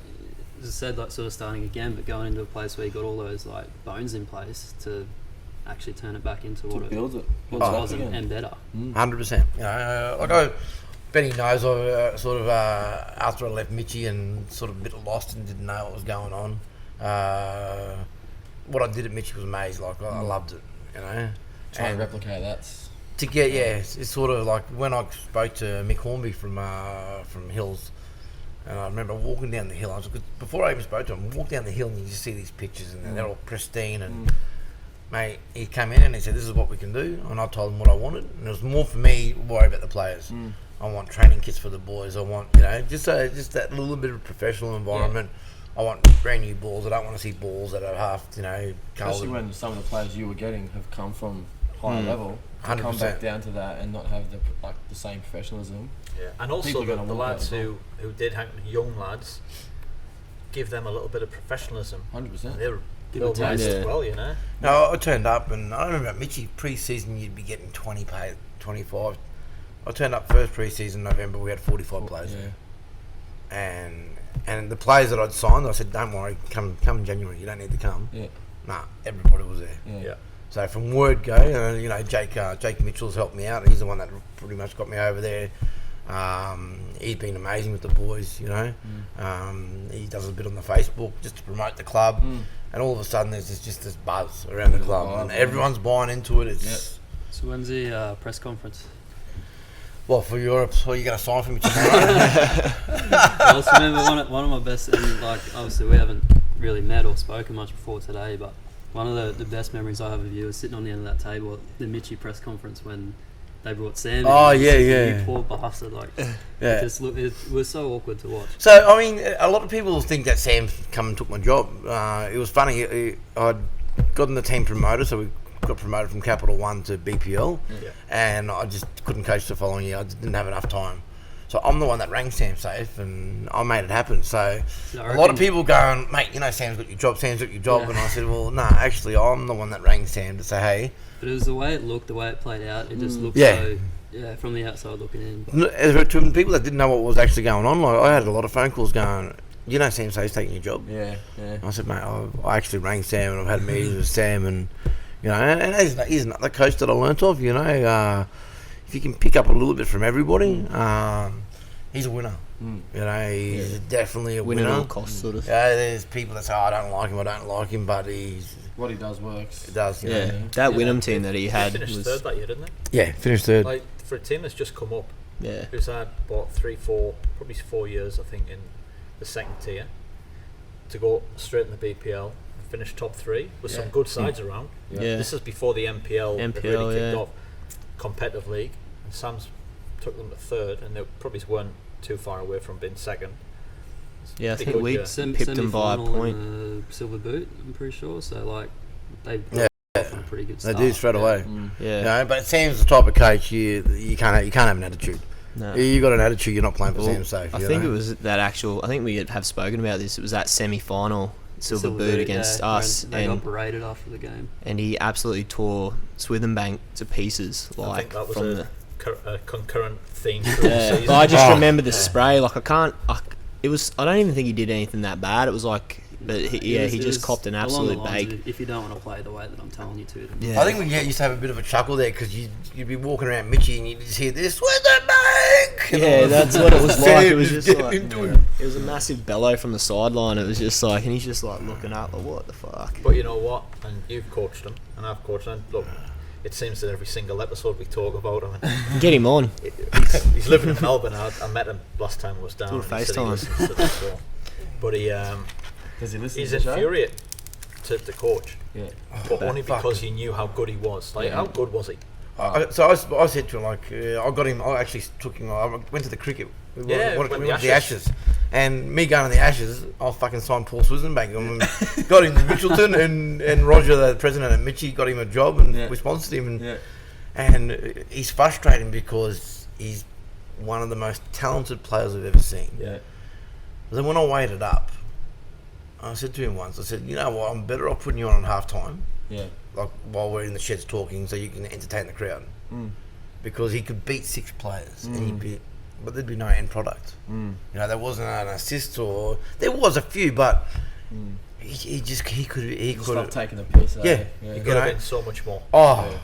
Speaker 6: as I said, like, sort of starting again, but going into a place where you got all those, like, bones in place to actually turn it back into what it was and better.
Speaker 1: 100%. You know, Benny knows I sort of, after I left Mitchie and sort of a bit lost and didn't know what was going on, what I did at Mitchie was amazing. Like, I loved it, you know.
Speaker 4: Trying to replicate that.
Speaker 1: It's sort of like when I spoke to Mick Hornby from Hills, and I remember walking down the hill. Before I even spoke to him, I walked down the hill and you just see these pictures and they're all pristine. And mate, he came in and he said, "This is what we can do," and I told him what I wanted. And it was more for me to worry about the players. I want training kits for the boys. I want, you know, just that little bit of professional environment. I want brand new balls. I don't want to see balls that are half, you know, coloured.
Speaker 4: Especially when some of the players you were getting have come from higher level. To
Speaker 1: 100%.
Speaker 4: come back down to that and not have the same professionalism.
Speaker 3: Yeah, and also the lads who did hang young lads, give them a little bit of professionalism.
Speaker 4: 100%.
Speaker 3: They were nice as well, you know.
Speaker 1: No, I turned up and I remember Mitchie pre-season you'd be getting 20 paid, 25. I turned up first pre-season November, we had 45 players there. And the players that I'd signed, I said, "Don't worry, come in January, you don't need to come."
Speaker 4: Yeah.
Speaker 1: Nah, everybody was there.
Speaker 3: Yeah.
Speaker 1: So from word go, you know, Jake Mitchell's helped me out. He's the one that pretty much got me over there. He's been amazing with the boys, you know. He does a bit on the Facebook just to promote the club. And all of a sudden there's just this buzz around the club. And everyone's buying into it.
Speaker 6: So when's the press conference?
Speaker 1: Well, for Europe, so you're going to sign for me tomorrow?
Speaker 6: I also remember one of my best, and like obviously we haven't really met or spoken much before today, but one of the best memories I have of you is sitting on the end of that table at the Mitchie press conference when they brought Sam in.
Speaker 1: Oh, yeah.
Speaker 6: You poor bastard. Like, it was so awkward to watch.
Speaker 1: So, I mean, a lot of people think that Sam come and took my job. It was funny. I'd gotten the team promoted, so we got promoted from Capital 1 to BPL, and I just couldn't coach the following year. I just didn't have enough time. So I'm the one that rang Sam Safe, and I made it happen. So a lot of people going, "Mate, you know Sam's got your job, and I said, "Well, no, actually, I'm the one that rang Sam to say, hey."
Speaker 6: But it was the way it looked, the way it played out. It just looked so, from the outside looking in.
Speaker 1: To people that didn't know what was actually going on, like I had a lot of phone calls going, "You know Sam Safe's taking your job?"
Speaker 4: Yeah.
Speaker 1: I said, "Mate, I actually rang Sam, and I've had meetings with Sam, and you know, and he's another coach that I learnt of. You know, if you can pick up a little bit from everybody." He's a winner. You know, he's definitely a winner.
Speaker 5: At all costs, sort of.
Speaker 1: Yeah, there's people that say, "I don't like him," but
Speaker 4: what he does works.
Speaker 1: It does. You know.
Speaker 5: That Wynnum team that he had
Speaker 3: finished
Speaker 5: was
Speaker 3: third that year, didn't they?
Speaker 1: Yeah, finished third.
Speaker 3: Like for a team that's just come up,
Speaker 5: yeah,
Speaker 3: who's had what 4 years, I think, in the second tier, to go straight in the BPL and finish top 3 with some good sides around.
Speaker 5: Yeah.
Speaker 3: This is before the NPL really kicked
Speaker 5: yeah.
Speaker 3: off, competitive league, and Sam's took them to third, and they probably weren't too far away from being second.
Speaker 5: Yeah, I
Speaker 3: Pretty
Speaker 5: think we
Speaker 3: good,
Speaker 5: pipped them by a point.
Speaker 6: Silver boot, I'm pretty sure. So like they a pretty good
Speaker 1: They
Speaker 6: start.
Speaker 1: do straight away.
Speaker 5: Yeah.
Speaker 1: You know, but Sam's the type of coach you can't have an attitude.
Speaker 5: No.
Speaker 1: You got an attitude, you're not playing for Sam Safe.
Speaker 5: I think it was that actual. I think we have spoken about this. It was that semi-final silver boot against us,
Speaker 6: they got berated after the game,
Speaker 5: and he absolutely tore Swithenbank to pieces. Like
Speaker 3: I think that was
Speaker 5: from
Speaker 3: a concurrent theme through the season.
Speaker 5: But I just remember the spray. Like I don't even think he did anything that bad. It was like, but he just copped an absolute bake.
Speaker 6: If you don't want to play the way that I'm telling you to,
Speaker 5: Yeah.
Speaker 1: I think we used to have a bit of a chuckle there because you'd be walking around Mitchie and you'd just hear this with the bank.
Speaker 5: Yeah, that's what it was like. It was just
Speaker 1: get
Speaker 5: like
Speaker 1: into it.
Speaker 5: it was a massive bellow from the sideline. It was just like, and he's just like looking up, like, what the fuck?
Speaker 3: But you know what? And you've coached him, and I've coached him. Look, it seems that every single episode we talk about him. And
Speaker 5: Get him on.
Speaker 3: he's living in Melbourne. I met him last time I was down.
Speaker 5: Do a
Speaker 3: and he said he
Speaker 5: FaceTime.
Speaker 3: listens to the show. But
Speaker 4: Does he listen
Speaker 3: he's
Speaker 4: to the show?
Speaker 3: infuriated to the coach.
Speaker 4: Yeah.
Speaker 3: But only because he knew how good he was. Like, how good was he?
Speaker 1: So I said to him, like, I got him. I actually took him. I went to the cricket. We went to the Ashes, And me going to the Ashes, I fucking signed Paul Swissenbank. Got him to Mitchelton, and Roger, the president at Mitchie, got him a job, and we sponsored him. And he's frustrating because he's one of the most talented players I've ever seen.
Speaker 4: Yeah.
Speaker 1: But then when I weighed it up, I said to him once, I said, you know what, I'm better off putting you on half time.
Speaker 4: Yeah.
Speaker 1: Like while we're in the sheds talking, so you can entertain the crowd. Because he could beat 6 players, but there'd be no end product. You know, there wasn't an assist, or there was a few, but he could
Speaker 4: Stop taking the piss.
Speaker 3: He could have been so much more.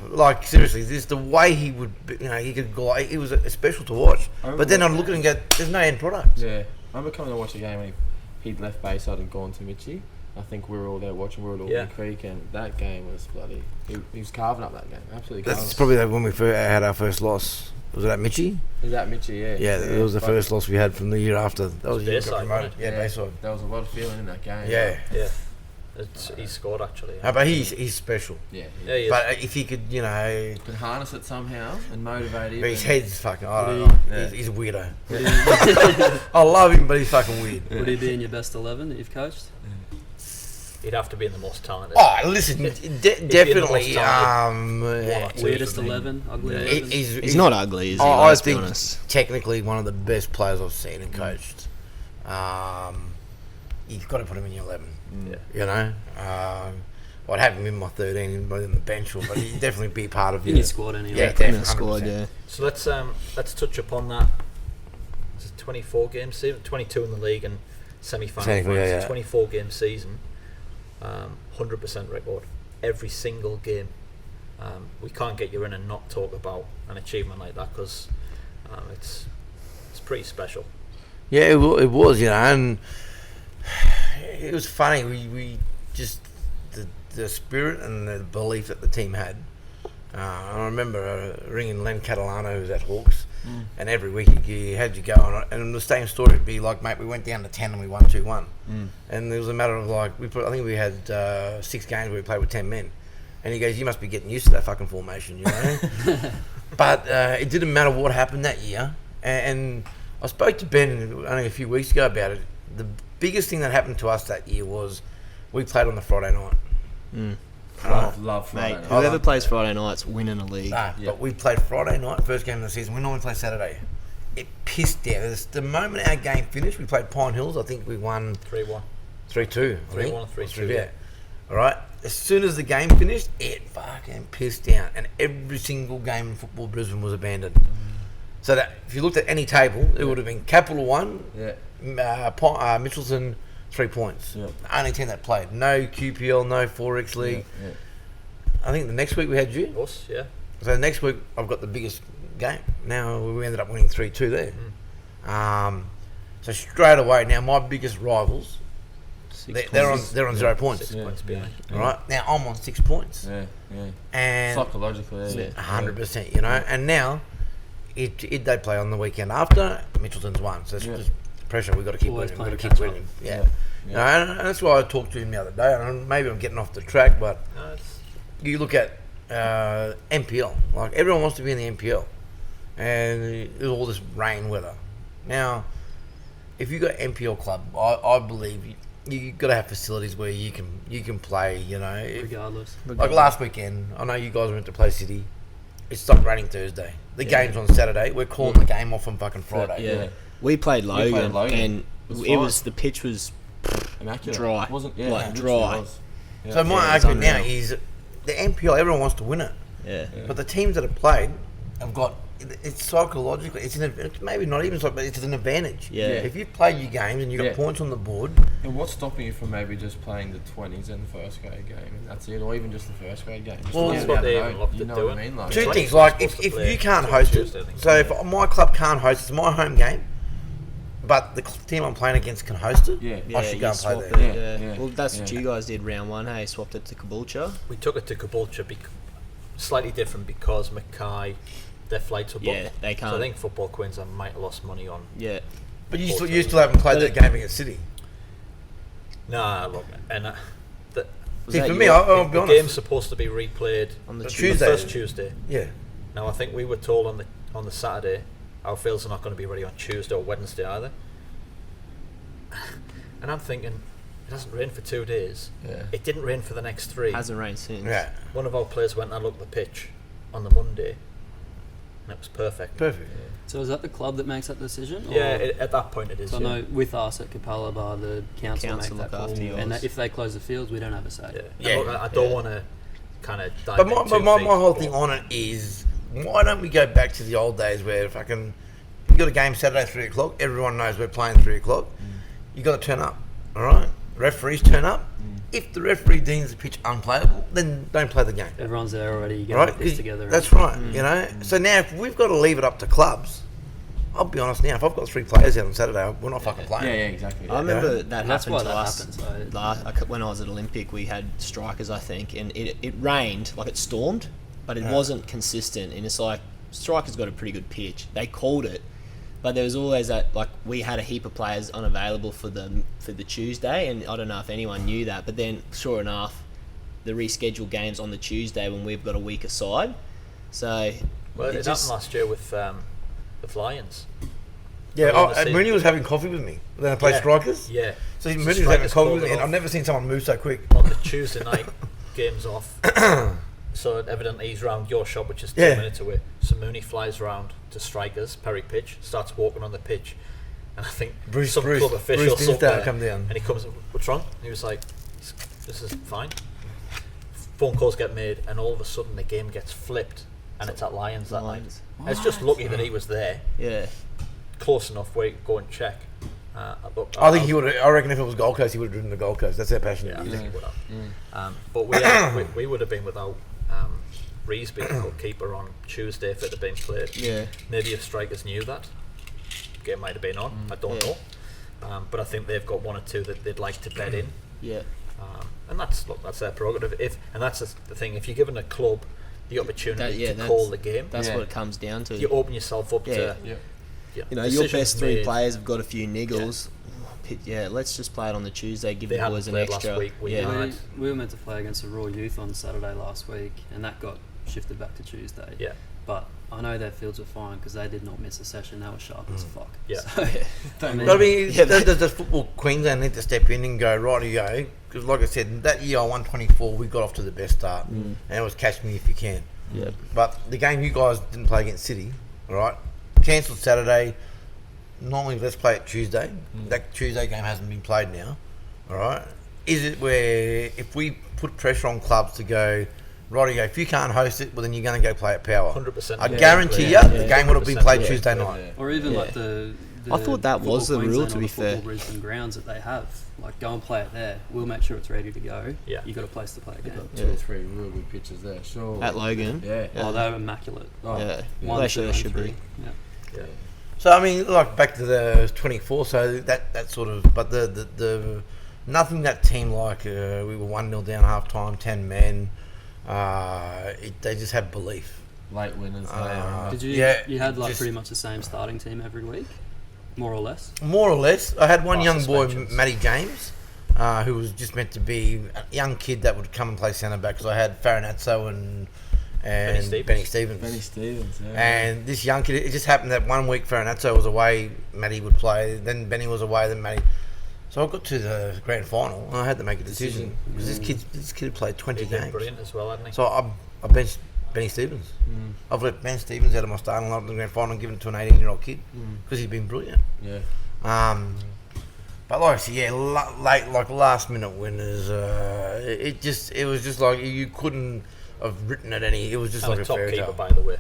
Speaker 1: Like seriously, this the way he would, he could go. It was special to watch. But then I'm looking and go, there's no end product.
Speaker 4: Yeah, I remember coming to watch a game when he'd left Bayside and gone to Mitchie. I think we were all there watching. We were at Albany Creek, and that game was bloody. He was carving up that game, absolutely.
Speaker 1: That's probably when we had our first loss. Was it at Mitchie?
Speaker 4: It was at Mitchie, yeah.
Speaker 1: Yeah, it was the first loss we had from the year after. That was the year we got
Speaker 3: Bayside,
Speaker 1: promoted.
Speaker 3: right?
Speaker 1: Yeah, Bayside.
Speaker 4: There was a lot of feeling in that game.
Speaker 1: Yeah.
Speaker 3: He scored actually.
Speaker 1: But he's special.
Speaker 4: Yeah.
Speaker 3: He is.
Speaker 1: But if he could,
Speaker 4: Could harness it somehow and motivate him.
Speaker 1: but his head's fucking. I don't know. He's a weirdo. I love him, but he's fucking weird.
Speaker 6: Would he be in your best 11 that you've coached?
Speaker 3: He'd have to be in the most talented.
Speaker 1: Oh, listen, definitely.
Speaker 6: Weirdest 11, ugly 11.
Speaker 5: He's not ugly, is he?
Speaker 1: I
Speaker 5: Let's be
Speaker 1: think
Speaker 5: honest.
Speaker 1: technically one of the best players I've seen and coached. You've got to put him in your 11. You know, I'd have him in my 13, but in the bench, but he'd definitely be part of
Speaker 6: in your squad anyway.
Speaker 1: Yeah,
Speaker 5: In
Speaker 1: definitely.
Speaker 5: the squad, yeah.
Speaker 3: So let's touch upon that. It's a 24 game season, 22 in the league and semi-final. It's a 24 game season. 100% record every single game. We can't get you in and not talk about an achievement like that because it's pretty special.
Speaker 1: Yeah, it was, and it was funny. We just the spirit and the belief that the team had. I remember ringing Len Catalano, who's at Hawks, and every week he had you go on, and the same story would be like, mate, we went down to 10 and we won 2-1, and it was a matter of like I think we had 6 games where we played with 10 men, and he goes, you must be getting used to that fucking formation, you know. But it didn't matter what happened that year, and I spoke to Ben only a few weeks ago about it. The biggest thing that happened to us that year was we played on the Friday night.
Speaker 4: Love Friday
Speaker 5: Mate,
Speaker 4: night.
Speaker 5: whoever plays Friday nights winning a league.
Speaker 1: But we played Friday night, first game of the season. We normally play Saturday. It pissed down. The moment our game finished, we played Pine Hills. I think we won
Speaker 3: 3-1.
Speaker 1: 3-2.
Speaker 3: 3-1, 3-2.
Speaker 1: Yeah. All right. As soon as the game finished, it fucking pissed down, and every single game in football Brisbane was abandoned. So that if you looked at any table, it would have been Capital 1, Mitchelton 3 points. Only team that played. No QPL, no Forex League. I think the next week we had you.
Speaker 3: Us, yeah.
Speaker 1: So next week I've got the biggest game. Now we ended up winning 3-2 there. So straight away now my biggest rivals, they're on 0 points.
Speaker 3: 6 points behind.
Speaker 1: All right. Now I'm on 6 points. And
Speaker 4: Psychologically,
Speaker 1: 100%. You know. And now, if they play on the weekend after, Mitchelton's won. So it's just pressure. We've got to keep
Speaker 6: Always
Speaker 1: winning. We've got to
Speaker 6: playing
Speaker 1: keep winning. Yeah. You know, and that's why I talked to him the other day. And maybe I'm getting off the track, but you look at NPL. Like everyone wants to be in the NPL, and there's all this rain weather. Now, if you've got an NPL club, I believe you've got to have facilities where you can play. You know,
Speaker 6: Regardless.
Speaker 1: like last weekend, I know you guys went to play City. It stopped raining Thursday. The game's on Saturday. We're calling the game off on fucking Friday.
Speaker 5: Yeah. We played Logan, and the pitch was
Speaker 4: immaculate.
Speaker 5: Dry.
Speaker 4: Wasn't
Speaker 5: dry.
Speaker 4: Was.
Speaker 1: So my argument now is the NPL. Everyone wants to win it.
Speaker 5: Yeah.
Speaker 1: But the teams that have played have got. It's psychologically. It's maybe not even but it's an advantage.
Speaker 5: Yeah.
Speaker 1: If you play your games and you got points on the board.
Speaker 4: And what's stopping you from maybe just playing the 20s in the first grade game and that's it, or even just the first grade game?
Speaker 1: Well,
Speaker 3: that's what they even looked at
Speaker 4: know
Speaker 3: doing.
Speaker 4: what I mean? Like,
Speaker 1: Two things. Like if you can't host it, so if my club can't host, it's my home game. But the team I'm playing against can host it.
Speaker 5: Yeah,
Speaker 1: I should go and play
Speaker 5: swap
Speaker 1: there.
Speaker 5: it.
Speaker 4: Yeah.
Speaker 5: Well, that's what you guys did round one. Hey, swapped it to Caboolture.
Speaker 3: We took it to Caboolture, slightly different because Mackay, their flights were booked.
Speaker 5: Yeah, they can't.
Speaker 3: So I think Football Queensland might have lost money on.
Speaker 5: Yeah.
Speaker 1: But you still haven't played that game against City.
Speaker 3: Nah, look, and
Speaker 1: See, for me, I'll be
Speaker 3: the
Speaker 1: honest.
Speaker 3: game's supposed to be replayed
Speaker 5: On the
Speaker 1: Tuesday.
Speaker 3: the first Tuesday.
Speaker 1: Yeah.
Speaker 3: Now I think we were told on the Saturday our fields are not going to be ready on Tuesday or Wednesday either. And I'm thinking, it hasn't rained for 2 days.
Speaker 4: Yeah.
Speaker 3: It didn't rain for the next 3.
Speaker 5: Hasn't rained since.
Speaker 1: Yeah.
Speaker 3: One of our players went and looked at the pitch on the Monday, and it was perfect.
Speaker 1: Perfect.
Speaker 6: So is that the club that makes that decision? Or
Speaker 3: Yeah, at that point it is.
Speaker 6: So
Speaker 3: yeah.
Speaker 6: I know with us at Capella Bar, the council make
Speaker 5: Council
Speaker 6: that
Speaker 5: look
Speaker 6: call,
Speaker 5: after
Speaker 6: and
Speaker 5: yours.
Speaker 6: if they close the fields, we don't have a say.
Speaker 3: Yeah.
Speaker 1: Yeah.
Speaker 3: And look, I don't want to kind of dive
Speaker 1: But
Speaker 3: in too
Speaker 1: my
Speaker 3: deep,
Speaker 1: whole
Speaker 3: but-
Speaker 1: thing on it is, why don't we go back to the old days where fucking you got a game Saturday 3 o'clock, everyone knows we're playing 3 o'clock. You got to turn up, all right? Referees turn up. If the referee deems the pitch unplayable, then don't play the game.
Speaker 6: Everyone's there already. You get
Speaker 1: Right?
Speaker 6: this together.
Speaker 1: That's right. You know. So now, if we've got to leave it up to clubs, I'll be honest. Now, if I've got 3 players out on Saturday, we're not fucking playing.
Speaker 4: Yeah, exactly.
Speaker 5: I remember
Speaker 1: Yeah.
Speaker 5: that
Speaker 6: And that's
Speaker 5: happened
Speaker 6: why
Speaker 5: to
Speaker 6: that
Speaker 5: us.
Speaker 6: happened, so-
Speaker 5: When I was at Olympic, we had strikers, I think, and it rained, like it stormed, but it wasn't consistent. And it's like, strikers got a pretty good pitch. They called it, but there was always that, like, we had a heap of players unavailable for the Tuesday, and I don't know if anyone knew that, but then, sure enough, the rescheduled games on the Tuesday when we've got a week aside. So,
Speaker 3: Well, it
Speaker 5: just-
Speaker 3: happened last year with the Lions.
Speaker 1: Yeah.
Speaker 3: Well,
Speaker 1: And
Speaker 3: obviously-
Speaker 1: Mooney was having coffee with me. Then I played
Speaker 3: Yeah.
Speaker 1: strikers.
Speaker 3: Yeah.
Speaker 1: So
Speaker 3: So
Speaker 1: Mooney was having
Speaker 3: strikers
Speaker 1: coffee
Speaker 3: called
Speaker 1: with me,
Speaker 3: it
Speaker 1: and I've
Speaker 3: off.
Speaker 1: never seen someone move so quick.
Speaker 3: On the Tuesday night, game's off. So evidently he's round your shop, which is 2
Speaker 1: Yeah.
Speaker 3: minutes away. So Mooney flies round to strikers, Perry pitch, starts walking on the pitch, and I think some club official
Speaker 1: Bruce
Speaker 3: up there,
Speaker 1: come down.
Speaker 3: and he comes, what's wrong? And he was like, this is fine. Phone calls get made, and all of a sudden the game gets flipped, and it's at Lions that
Speaker 5: Lions.
Speaker 3: night. It's just lucky that he was there,
Speaker 5: yeah.
Speaker 3: close enough where you could go and check. Look,
Speaker 1: I think he would. I reckon if it was Gold Coast, he would have driven the Gold Coast. That's how passionate
Speaker 3: Yeah, I
Speaker 1: he is.
Speaker 3: think he would have. But we would have been without Rees being the goalkeeper on Tuesday if it had been played.
Speaker 5: Yeah.
Speaker 3: Maybe if strikers knew that, game might have been on. I don't
Speaker 5: Yeah.
Speaker 3: know. But I think they've got 1 or 2 that they'd like to bet in.
Speaker 5: Yeah.
Speaker 3: And that's their prerogative. And that's the thing. If you're given a club the opportunity to call the game,
Speaker 5: That's
Speaker 4: Yeah.
Speaker 5: what it comes down to.
Speaker 3: you open yourself up
Speaker 5: Yeah.
Speaker 3: to
Speaker 4: Yeah.
Speaker 5: You know, your
Speaker 3: decisions
Speaker 5: best 3
Speaker 3: made.
Speaker 5: players have got a few niggles. Yeah, let's just play it on the Tuesday. Give
Speaker 3: They
Speaker 5: the boys
Speaker 3: hadn't
Speaker 5: an
Speaker 3: played last
Speaker 5: extra.
Speaker 3: week, we
Speaker 5: yeah,
Speaker 3: had.
Speaker 6: We were meant to play against the Raw Youth on Saturday last week, and that got shifted back to Tuesday.
Speaker 3: Yeah.
Speaker 6: But I know their fields were fine because they did not miss a session. They were sharp as fuck.
Speaker 3: Yeah.
Speaker 6: So, I mean,
Speaker 1: But I mean,
Speaker 5: Yeah,
Speaker 1: does football Queensland need to step in and go, right, you go? Because like I said, that year I won 24, we got off to the best start. And it was catch me if you can.
Speaker 5: Yeah.
Speaker 1: But the game you guys didn't play against City, all right? Cancelled Saturday. Normally, let's play it Tuesday. That Tuesday game hasn't been played now, all right? Is it where if we put pressure on clubs to go, right, if you can't host it, well, then you're going to go play at Power.
Speaker 3: 100%.
Speaker 1: I
Speaker 3: Yeah,
Speaker 1: guarantee
Speaker 3: yeah,
Speaker 1: you the game would have been
Speaker 3: 100%,
Speaker 1: played
Speaker 3: yeah.
Speaker 1: Tuesday night.
Speaker 6: or even
Speaker 5: Yeah.
Speaker 6: like the
Speaker 5: I thought that was
Speaker 6: Football
Speaker 5: the rule,
Speaker 6: Queensland
Speaker 5: to
Speaker 6: or
Speaker 5: be
Speaker 6: the Football
Speaker 5: fair.
Speaker 6: Brisbane grounds that they have. Like, go and play it there. We'll make sure it's ready to go.
Speaker 3: Yeah.
Speaker 6: You got a place to play a
Speaker 4: They've
Speaker 6: game.
Speaker 4: got 2 or 3 real good pitches there. Sure.
Speaker 5: At Logan.
Speaker 4: Yeah.
Speaker 6: Oh, they're immaculate.
Speaker 4: Oh,
Speaker 5: Yeah.
Speaker 6: One,
Speaker 5: They
Speaker 6: 2,
Speaker 5: should,
Speaker 6: and
Speaker 5: should
Speaker 6: 3.
Speaker 5: be.
Speaker 6: Yeah.
Speaker 3: Yeah.
Speaker 1: So I mean, like back to the 24. So that sort of, but the nothing that team like we were 1-0 down half time, 10 men. They just have belief.
Speaker 4: Late winners.
Speaker 6: Did you?
Speaker 1: Yeah,
Speaker 6: You had like
Speaker 1: just-
Speaker 6: pretty much the same starting team every week, more or less.
Speaker 1: More or less. I had one
Speaker 3: Oh,
Speaker 1: young boy,
Speaker 3: suspensions.
Speaker 1: Matty James, who was just meant to be a young kid that would come and play centre back because I had Farinazzo and
Speaker 3: Stevens.
Speaker 1: Benny Stevens.
Speaker 4: Benny Stevens. Yeah.
Speaker 1: And this young kid, it just happened that 1 week Farinazzo was away, Matty would play, then Benny was away, then Matty. So I got to the grand final and I had to make a decision because this kid had played 20
Speaker 3: He's been
Speaker 1: games.
Speaker 3: brilliant as well, hasn't he?
Speaker 1: So I benched Benny Stevens. I've let Ben Stevens out of my starting lineup in the grand final and given it to an 18-year-old kid because he's been brilliant.
Speaker 4: Yeah.
Speaker 1: But like I said, yeah, late, like last minute winners. It was just like you couldn't have written it any. It was just
Speaker 3: And
Speaker 1: like
Speaker 3: a
Speaker 1: a
Speaker 3: top
Speaker 1: fairy
Speaker 3: keeper,
Speaker 1: tale.
Speaker 3: by the way.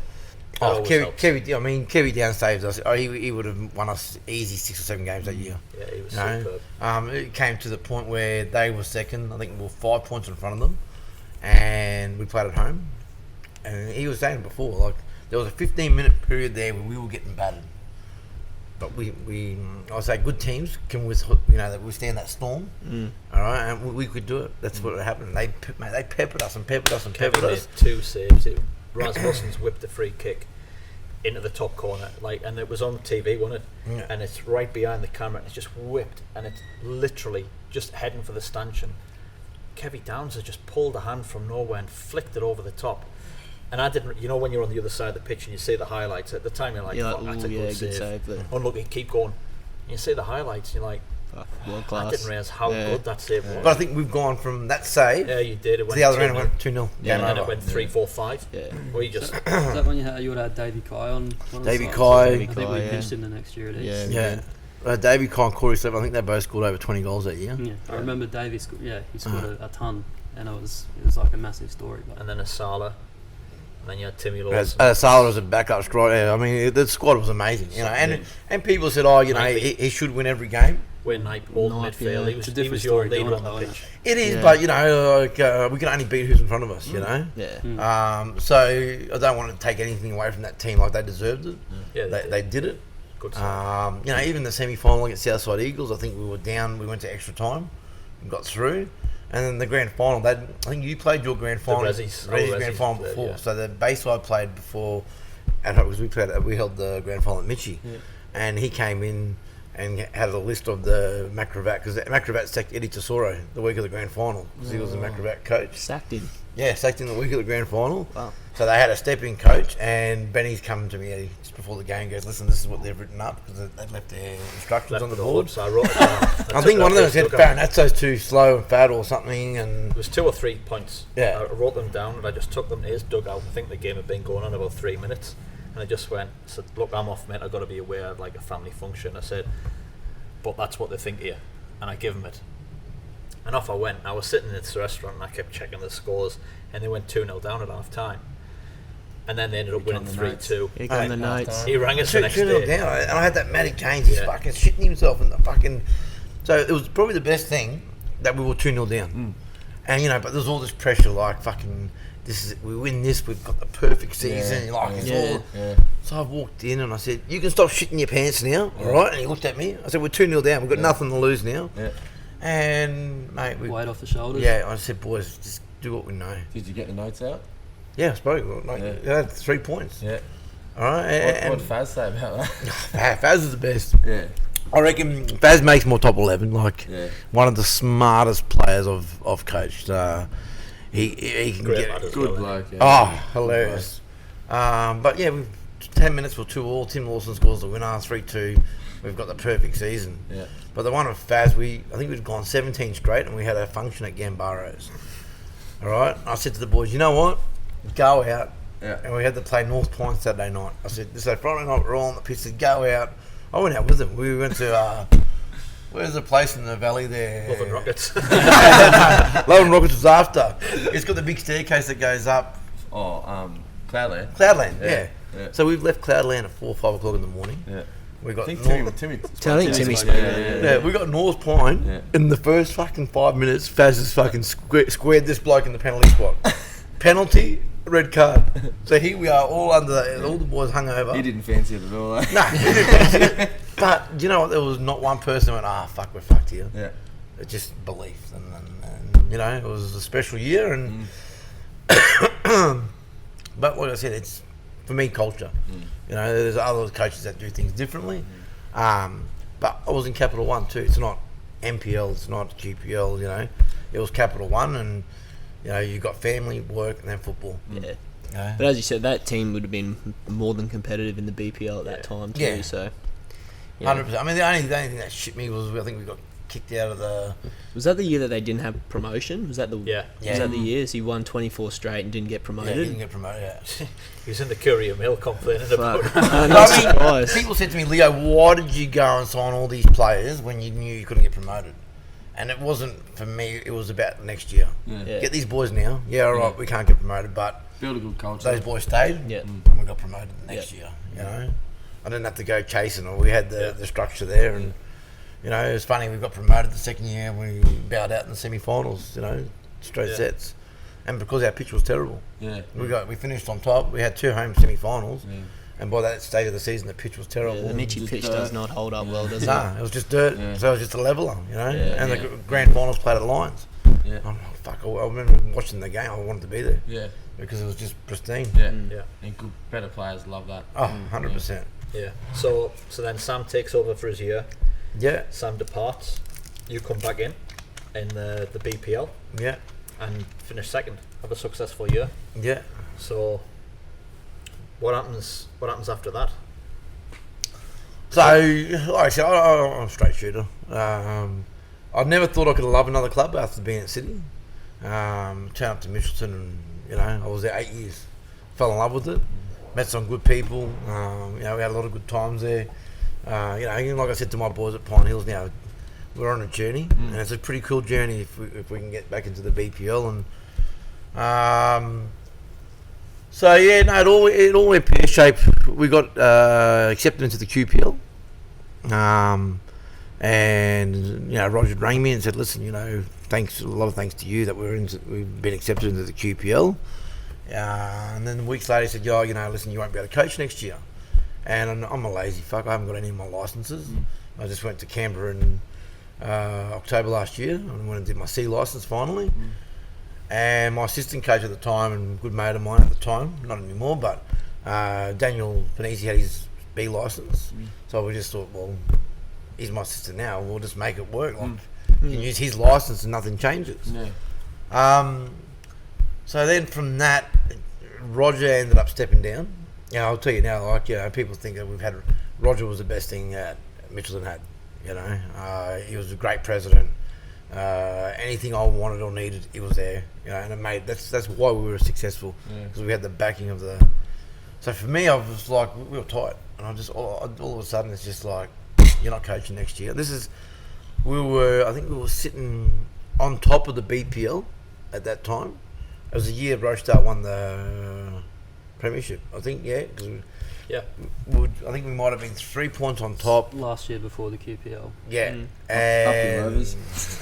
Speaker 3: That
Speaker 1: Oh,
Speaker 3: always helps.
Speaker 1: Kevy Down saved us. Oh, he would have won us easy 6 or 7 games that year.
Speaker 3: Yeah, he was
Speaker 1: You know?
Speaker 3: superb.
Speaker 1: It came to the point where they were second. I think we were 5 points in front of them, and we played at home. And he was saying before, like there was a 15-minute period there where we were getting battered. But I say good teams can that withstand that storm. All right, and we could do it. That's what happened. They peppered us and peppered us and
Speaker 3: Kevin
Speaker 1: peppered
Speaker 3: made
Speaker 1: us.
Speaker 3: 2 saves. Rasmussen's whipped a free kick into the top corner, and it was on TV, wasn't it?
Speaker 1: Yeah.
Speaker 3: And it's right behind the camera, and it's just whipped, and it's literally just heading for the stanchion. Kevy Downs has just pulled a hand from nowhere and flicked it over the top. And I didn't, when you're on the other side of the pitch and you see the highlights, at the time you're like,
Speaker 5: You're
Speaker 3: fuck,
Speaker 5: like,
Speaker 3: that's a
Speaker 5: ooh,
Speaker 3: good
Speaker 5: yeah,
Speaker 3: save.
Speaker 5: good save, but-
Speaker 3: Unlucky, keep going. And you see the highlights, and you're like,
Speaker 5: World
Speaker 3: I
Speaker 5: class.
Speaker 3: didn't realise how good that save was.
Speaker 1: But I think we've gone from that save
Speaker 3: Yeah, you did. It
Speaker 1: to
Speaker 3: went
Speaker 1: the other end. It
Speaker 3: 2-0.
Speaker 1: went 2-0.
Speaker 5: Yeah,
Speaker 3: And then it
Speaker 1: over.
Speaker 3: went 3-4-5.
Speaker 5: Yeah.
Speaker 3: We just
Speaker 6: Is that when you would have Davey Kai on? One of the
Speaker 1: Davey
Speaker 6: sides?
Speaker 1: Kai.
Speaker 6: I think we
Speaker 5: Kai, yeah.
Speaker 6: pinched him the next year at East.
Speaker 5: Yeah.
Speaker 1: Yeah. Davey Kai and Corey Slip, I think they both scored over 20 goals that year.
Speaker 6: Yeah, I remember Davey. He scored a ton, and it was like a massive story. But
Speaker 3: and then Asala. And then you had Timmy
Speaker 1: As
Speaker 3: Lawson.
Speaker 1: Salah was a backup striker. Yeah, I mean, the squad was amazing, you know. And people said, oh, you know, he should win every game.
Speaker 3: Win night all
Speaker 5: Knight,
Speaker 3: midfield.
Speaker 5: yeah.
Speaker 3: He
Speaker 6: It's a
Speaker 3: was
Speaker 6: different
Speaker 3: your
Speaker 6: story
Speaker 3: leader
Speaker 6: doing
Speaker 3: on
Speaker 6: it,
Speaker 3: the
Speaker 6: though,
Speaker 3: pitch.
Speaker 1: It is,
Speaker 5: Yeah.
Speaker 1: but you know, like, we can only beat who's in front of us, you know.
Speaker 5: Yeah.
Speaker 1: So I don't want to take anything away from that team. Like, they deserved it.
Speaker 3: Yeah,
Speaker 1: They did it.
Speaker 3: Good side.
Speaker 1: You know, even the semi-final against Southside Eagles, I think we were down. We went to extra time and got through. And then the grand final, I think you played your grand final,
Speaker 3: Rezzies
Speaker 1: grand final
Speaker 3: played,
Speaker 1: before.
Speaker 3: yeah.
Speaker 1: So the Bayside played before, and we held the grand final at Mitchie, and he came in and had a list of the Macrovat, because Macrovat sacked Eddie Tesoro the week of the grand final because he was the Macrovat coach.
Speaker 5: Sacked him.
Speaker 1: Yeah, sacked in the week of the grand final.
Speaker 5: Wow.
Speaker 1: So they had a step-in coach, and Benny's come to me just before the game, goes, listen, this is what they've written up, because they left their instructions on the board.
Speaker 3: So I wrote it down.
Speaker 1: I think one of them said Baronazzo's too slow and fat or something, and
Speaker 3: It was 2 or 3 points.
Speaker 1: Yeah.
Speaker 3: I wrote them down and I just took them to his dugout. I think the game had been going on about 3 minutes. And I just said, look, I'm off, mate. I've got to be aware of like a family function. I said, but that's what they think here. And I give them it. And off I went. I was sitting in this restaurant and I kept checking the scores. And they went 2-0 down at half time. And then they ended up winning 3-2.
Speaker 5: Here come the notes.
Speaker 3: He rang us the next
Speaker 1: 2-0
Speaker 3: day.
Speaker 1: down, and I had that Matty James, he's
Speaker 3: Yeah.
Speaker 1: fucking shitting himself in the fucking. So it was probably the best thing that we were 2-0 down, and you know, but there's all this pressure, like fucking. We win this, we've got the perfect season. It's all. So I walked in and I said, "You can stop shitting your pants now, all right?" And he looked at me. I said, "We're 2-0 down. We've got nothing to lose now."
Speaker 4: Yeah.
Speaker 1: And mate,
Speaker 6: weight off the shoulders.
Speaker 1: yeah, I said, "Boys, just do what we know."
Speaker 4: Did you get the notes out?
Speaker 1: Yeah, I suppose like,
Speaker 4: Yeah.
Speaker 1: you had 3 points.
Speaker 4: Yeah.
Speaker 1: All right,
Speaker 4: What did Faz say about that?
Speaker 1: Faz is the best.
Speaker 4: Yeah.
Speaker 1: I reckon Faz makes more top 11. Like one of the smartest players I've coached. He can
Speaker 3: Great
Speaker 1: get
Speaker 3: lad as
Speaker 4: Good
Speaker 3: well,
Speaker 4: bloke. Yeah.
Speaker 1: Oh, hilarious. But yeah, we've 10 minutes for 2-2. Tim Lawson scores the winner, 3-2. We've got the perfect season.
Speaker 4: Yeah.
Speaker 1: But the one of Faz, I think we'd gone 17 straight, and we had a function at Gambaros. All right. I said to the boys, you know what? Go out.
Speaker 4: Yeah.
Speaker 1: And we had to play North Point Saturday night. I said, so Friday night we're all on the pitch. Said, go out. I went out with them. We went to where's the place in the valley there?
Speaker 3: Love and Rockets.
Speaker 1: Love and Rockets was after. It's got the big staircase that goes up.
Speaker 4: Oh, Cloudland.
Speaker 1: Cloudland, yeah.
Speaker 4: Yeah.
Speaker 1: So we've left Cloudland at 4 or 5 o'clock in the morning.
Speaker 4: Yeah.
Speaker 1: We
Speaker 4: I
Speaker 1: got
Speaker 4: think
Speaker 1: North,
Speaker 4: Timmy.
Speaker 5: I think Timmy's
Speaker 1: yeah, we got North Pine.
Speaker 4: Yeah.
Speaker 1: In the first fucking 5 minutes, Faz has fucking squared this bloke in the penalty spot. Penalty, red card. So here we are, all all the boys hung over.
Speaker 4: He didn't fancy it at all. Eh?
Speaker 1: No, he didn't fancy it. But you know what? There was not one person who went, fuck, we're fucked here.
Speaker 4: Yeah.
Speaker 1: It's just belief, and you know, it was a special year, and but like I said, it's for me culture. You know, there's other coaches that do things differently, but I was in Capital One too. It's not MPL, it's not GPL. You know, it was Capital One, and you know, you got family, work, and then football.
Speaker 5: Yeah.
Speaker 1: Yeah.
Speaker 5: But as you said, that team would have been more than competitive in the BPL at that time too.
Speaker 1: Yeah.
Speaker 5: So, yeah.
Speaker 1: 100%. I mean, the only thing that shit me was I think we got kicked out of the.
Speaker 5: Was that the year that they didn't have promotion? Was that the
Speaker 3: Yeah.
Speaker 5: Was that the year? So he won 24 straight and didn't get
Speaker 1: Yeah,
Speaker 5: promoted.
Speaker 1: didn't get promoted. Yeah.
Speaker 3: He was in the Courier Mail complaining about
Speaker 5: Fuck.
Speaker 3: it.
Speaker 5: I'm not
Speaker 1: I mean,
Speaker 5: surprised.
Speaker 1: people said to me, Leo, why did you go and sign all these players when you knew you couldn't get promoted? And it wasn't for me, it was about next year.
Speaker 5: Yeah.
Speaker 1: Get these boys now. Yeah, all right, we can't get promoted, but
Speaker 4: Build a good culture.
Speaker 1: those boys stayed
Speaker 5: Yeah.
Speaker 1: and we got promoted the next year, you know. I didn't have to go chasing or we had the structure there and, you know, it was funny, we got promoted the second year and we bowed out in the semi-finals, you know, straight sets. And because our pitch was terrible.
Speaker 4: Yeah.
Speaker 1: We finished on top, we had 2 home semi-finals. And by that stage of the season, the pitch was terrible.
Speaker 5: Yeah, the Mitchie
Speaker 4: Just
Speaker 5: pitch
Speaker 4: dirt.
Speaker 5: does not hold up well, does it?
Speaker 1: Nah, it was just dirt.
Speaker 4: Yeah.
Speaker 1: So it was just a leveler, you know.
Speaker 5: Yeah,
Speaker 1: and
Speaker 4: yeah.
Speaker 1: the grand finals played at Lions.
Speaker 4: Yeah.
Speaker 1: I'm like, fuck, I remember watching the game. I wanted to be there
Speaker 4: Yeah.
Speaker 1: because it was just pristine.
Speaker 4: Yeah.
Speaker 3: Yeah.
Speaker 4: And good, better players love that.
Speaker 1: Oh, 100%.
Speaker 3: Yeah. So then Sam takes over for his year.
Speaker 1: Yeah,
Speaker 3: Sam departs. You come back in the BPL
Speaker 1: yeah,
Speaker 3: and finish second. Have a successful year.
Speaker 1: yeah.
Speaker 3: So what happens after that?
Speaker 1: So, like I said, I'm a straight shooter. I never thought I could love another club after being at Sydney. Turned up to Mitchelton and, you know, I was there 8 years. Fell in love with it. Met some good people. You know, we had a lot of good times there. You know, like I said to my boys at Pine Hills now, we're on a journey, and it's a pretty cool journey if we can get back into the BPL. And so yeah, no, it all went pear shaped. We got accepted into the QPL, and you know, Roger rang me and said, "Listen, you know, a lot of thanks to you that we've been accepted into the QPL." And then weeks later, he said, "Yo, you know, listen, you won't be able to coach next year." And I'm a lazy fuck. I haven't got any of my licenses. I just went to Canberra in October last year and went and did my C license finally. And my assistant coach at the time and good mate of mine at the time, not anymore, but Daniel Panisi had his B license. So we just thought, well, he's my assistant now. We'll just make it work. Like, you can use his license and nothing changes. Yeah. So then from that, Roger ended up stepping down. You know, I'll tell you now, like, you know, people think that Roger was the best thing that Mitchelton had. You know, he was a great president. Anything I wanted or needed, he was there. You know, and it made that's why we were successful, because we had the backing of the. So for me, I was like, we were tight, and I just all of a sudden it's just like, you're not coaching next year. I think we were sitting on top of the BPL at that time. It was the year Rochdale won the premiership, I think. I think we might have been 3 points on top
Speaker 6: last year before the QPL.
Speaker 1: Yeah,
Speaker 4: and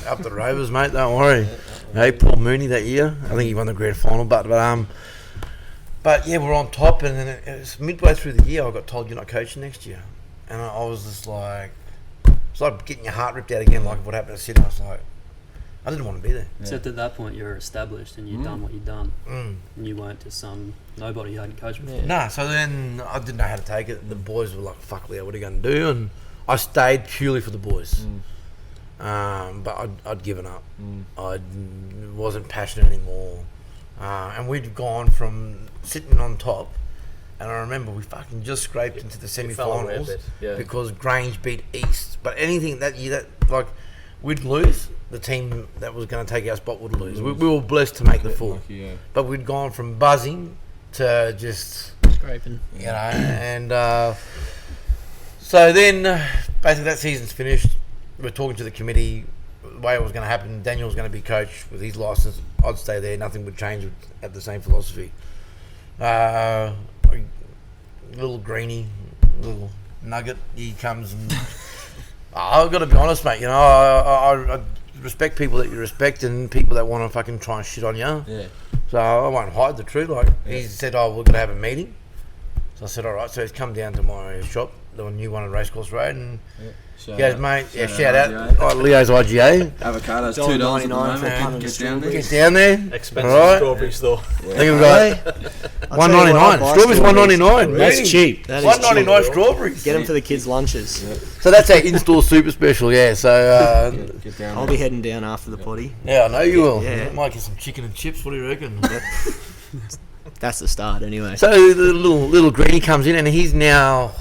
Speaker 1: up the Rovers, mate. Don't worry. Hey, Paul Mooney that year. I think he won the grand final, but yeah, we're on top, and then it was midway through the year, I got told you're not coaching next year, and I was just like, it's like getting your heart ripped out again, like what happened to Sydney. I was like, I didn't want to be there.
Speaker 6: Except at that point, you were established and you'd done what you'd done, and you weren't just some nobody who hadn't coached before.
Speaker 1: Nah, so then I didn't know how to take it. The boys were like, "Fuck, Leo, what are you going to do?" And I stayed purely for the boys. But I'd given up. I wasn't passionate anymore, and we'd gone from sitting on top. And I remember we fucking just scraped into the semi-finals because Grange beat East. But anything that year, like, we'd lose. The team that was going to take our spot would lose. We were blessed to make the full.
Speaker 4: Lucky,
Speaker 1: but we'd gone from buzzing to just
Speaker 5: Scraping.
Speaker 1: You know, and so then basically that season's finished. We're talking to the committee. The way it was going to happen, Daniel was going to be coach with his license. I'd stay there. Nothing would change. We'd have the same philosophy. Little greenie, little nugget. He comes and I've got to be honest, mate. You know, I respect people that you respect and people that want to fucking try and shit on you.
Speaker 4: Yeah.
Speaker 1: So I won't hide the truth. Like he said, "Oh, we're gonna have a meeting." So I said, "All right." So he's come down to my shop, the new one on Racecourse Road, and he goes, "Mate, shout out, oh, Leo's IGA.
Speaker 4: Avocados
Speaker 5: $2.99 for a
Speaker 4: $2
Speaker 5: pound of strawberries.
Speaker 1: Get down there.
Speaker 3: Expensive
Speaker 1: All right.
Speaker 3: strawberries though.
Speaker 1: I think we've got $1.99. Strawberries $1.99.
Speaker 5: That's cheap. That is
Speaker 1: $1.99
Speaker 5: cheap.
Speaker 1: strawberries.
Speaker 5: Get them for the kids' lunches.
Speaker 1: So that's our in-store super special. Yeah. So
Speaker 4: Get down
Speaker 5: I'll
Speaker 4: there.
Speaker 5: be heading down after the potty.
Speaker 1: yeah, I know you will.
Speaker 5: Yeah.
Speaker 1: Might get some chicken and chips. What do you reckon?
Speaker 5: That's the start, anyway.
Speaker 1: So the little greenie comes in, and he's now.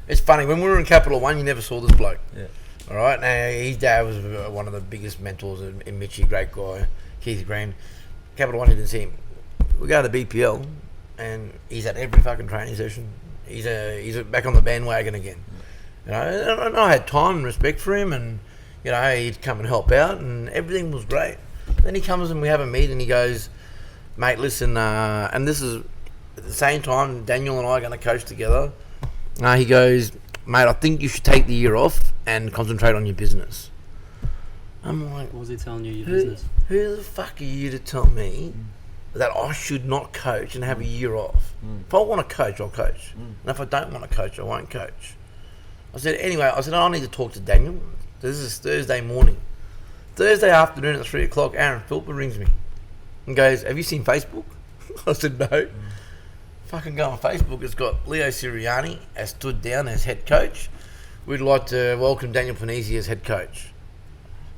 Speaker 1: It's funny when we were in Capital One, you never saw this bloke.
Speaker 4: Yeah.
Speaker 1: All right. Now his dad was one of the biggest mentors in Mitchie, great guy, Keith Green. Capital One, you didn't see him. We go to the BPL, and he's at every fucking training session. He's back on the bandwagon again. You know, and I had time and respect for him, and you know he'd come and help out, and everything was great. Then he comes and we have a meet, and he goes, "Mate, listen," and this is at the same time Daniel and I are going to coach together. He goes, "Mate, I think you should take the year off and concentrate on your business." I'm like,
Speaker 6: What was he telling you, your business?
Speaker 1: who the fuck are you to tell me that I should not coach and have a year off? If I want to coach, I'll coach. And if I don't want to coach, I won't coach. I said, I need to talk to Daniel. This is Thursday morning. Thursday afternoon at 3 o'clock, Aaron Philpott rings me and goes, "Have you seen Facebook?" I said, "No." Fucking go on Facebook. It's got Leo Sirianni has stood down as head coach. We'd like to welcome Daniel Panisi as head coach.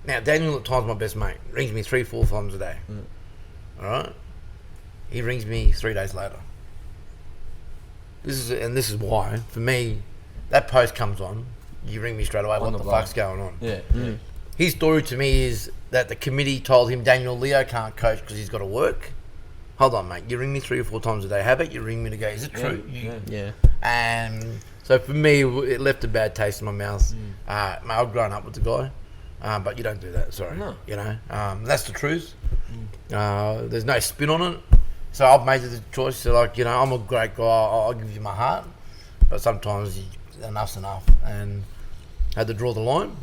Speaker 1: Now, Daniel at times my best mate. Rings me 3-4 times a day. All right? He rings me 3 days later. This is why, for me, that post comes on. you ring me straight away.
Speaker 4: On
Speaker 1: What
Speaker 4: the
Speaker 1: the
Speaker 4: block.
Speaker 1: fuck's going on?
Speaker 4: Yeah.
Speaker 1: His story to me is that the committee told him Daniel Leo can't coach because he's got to work. Hold on, mate. You ring me 3 or 4 times a day. How about you ring me to go, is it true?
Speaker 5: Yeah.
Speaker 1: And so for me, it left a bad taste in my mouth. Mate, I've grown up with the guy, but you don't do that. Sorry,
Speaker 4: No.
Speaker 1: you know that's the truth. There's no spin on it. So I've made the choice to, like, you know, I'm a great guy. I'll give you my heart, but sometimes enough's enough, and had to draw the line.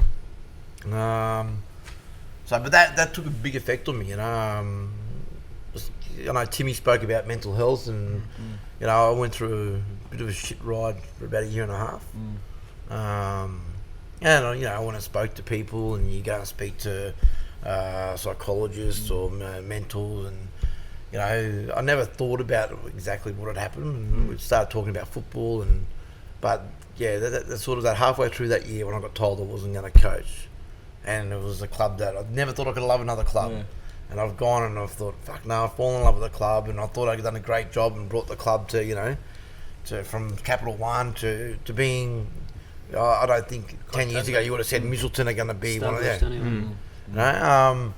Speaker 1: But that took a big effect on me. You know, I know Timmy spoke about mental health, and you know, I went through a bit of a shit ride for about 1.5 years. And you know, I went and spoke to people, and you go and speak to psychologists or mentors, and you know, I never thought about exactly what had happened. And we started talking about football, but yeah, that sort of that halfway through that year when I got told I wasn't going to coach, and it was a club that I never thought I could love another club.
Speaker 4: Yeah.
Speaker 1: And I've gone and I've thought, fuck no, I've fallen in love with the club, and I thought I'd done a great job and brought the club to, you know, from Capital One to being, I don't think 10 years ago you would have said Michelton are going to be one of them.
Speaker 6: Established anyway.
Speaker 1: You know?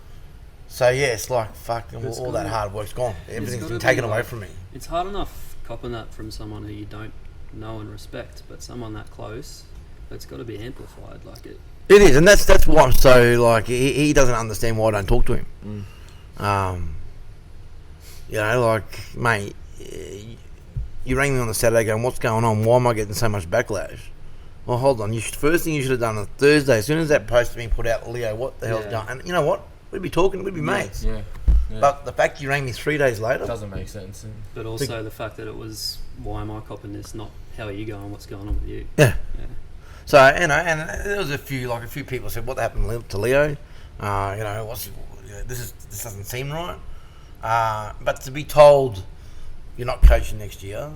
Speaker 1: So yeah, it's like, fuck,
Speaker 6: It's
Speaker 1: all
Speaker 6: gotta
Speaker 1: that
Speaker 6: be-
Speaker 1: hard work's gone. Everything's
Speaker 6: gotta
Speaker 1: been
Speaker 6: be
Speaker 1: taken away
Speaker 6: like-
Speaker 1: from me.
Speaker 6: It's hard enough copping that from someone who you don't know and respect, but someone that close, it's got to be amplified. Like it.
Speaker 1: It is, and that's why I'm so, like, he doesn't understand why I don't talk to him. You know, like, mate, you rang me on the Saturday going, what's going on? Why am I getting so much backlash? Well, hold on. First thing you should have done on Thursday, as soon as that post had been put out, Leo, what the hell's going on? And you know what? We'd be talking, we'd be mates.
Speaker 4: Yeah.
Speaker 1: But the fact you rang me 3 days later,
Speaker 4: Doesn't make sense.
Speaker 6: But also the fact that it was, why am I copping this? Not how are you going? What's going on with you?
Speaker 1: yeah.
Speaker 6: Yeah.
Speaker 1: So, you know, and there was a few people said, what happened to Leo? You know, this doesn't seem right. But to be told you're not coaching next year,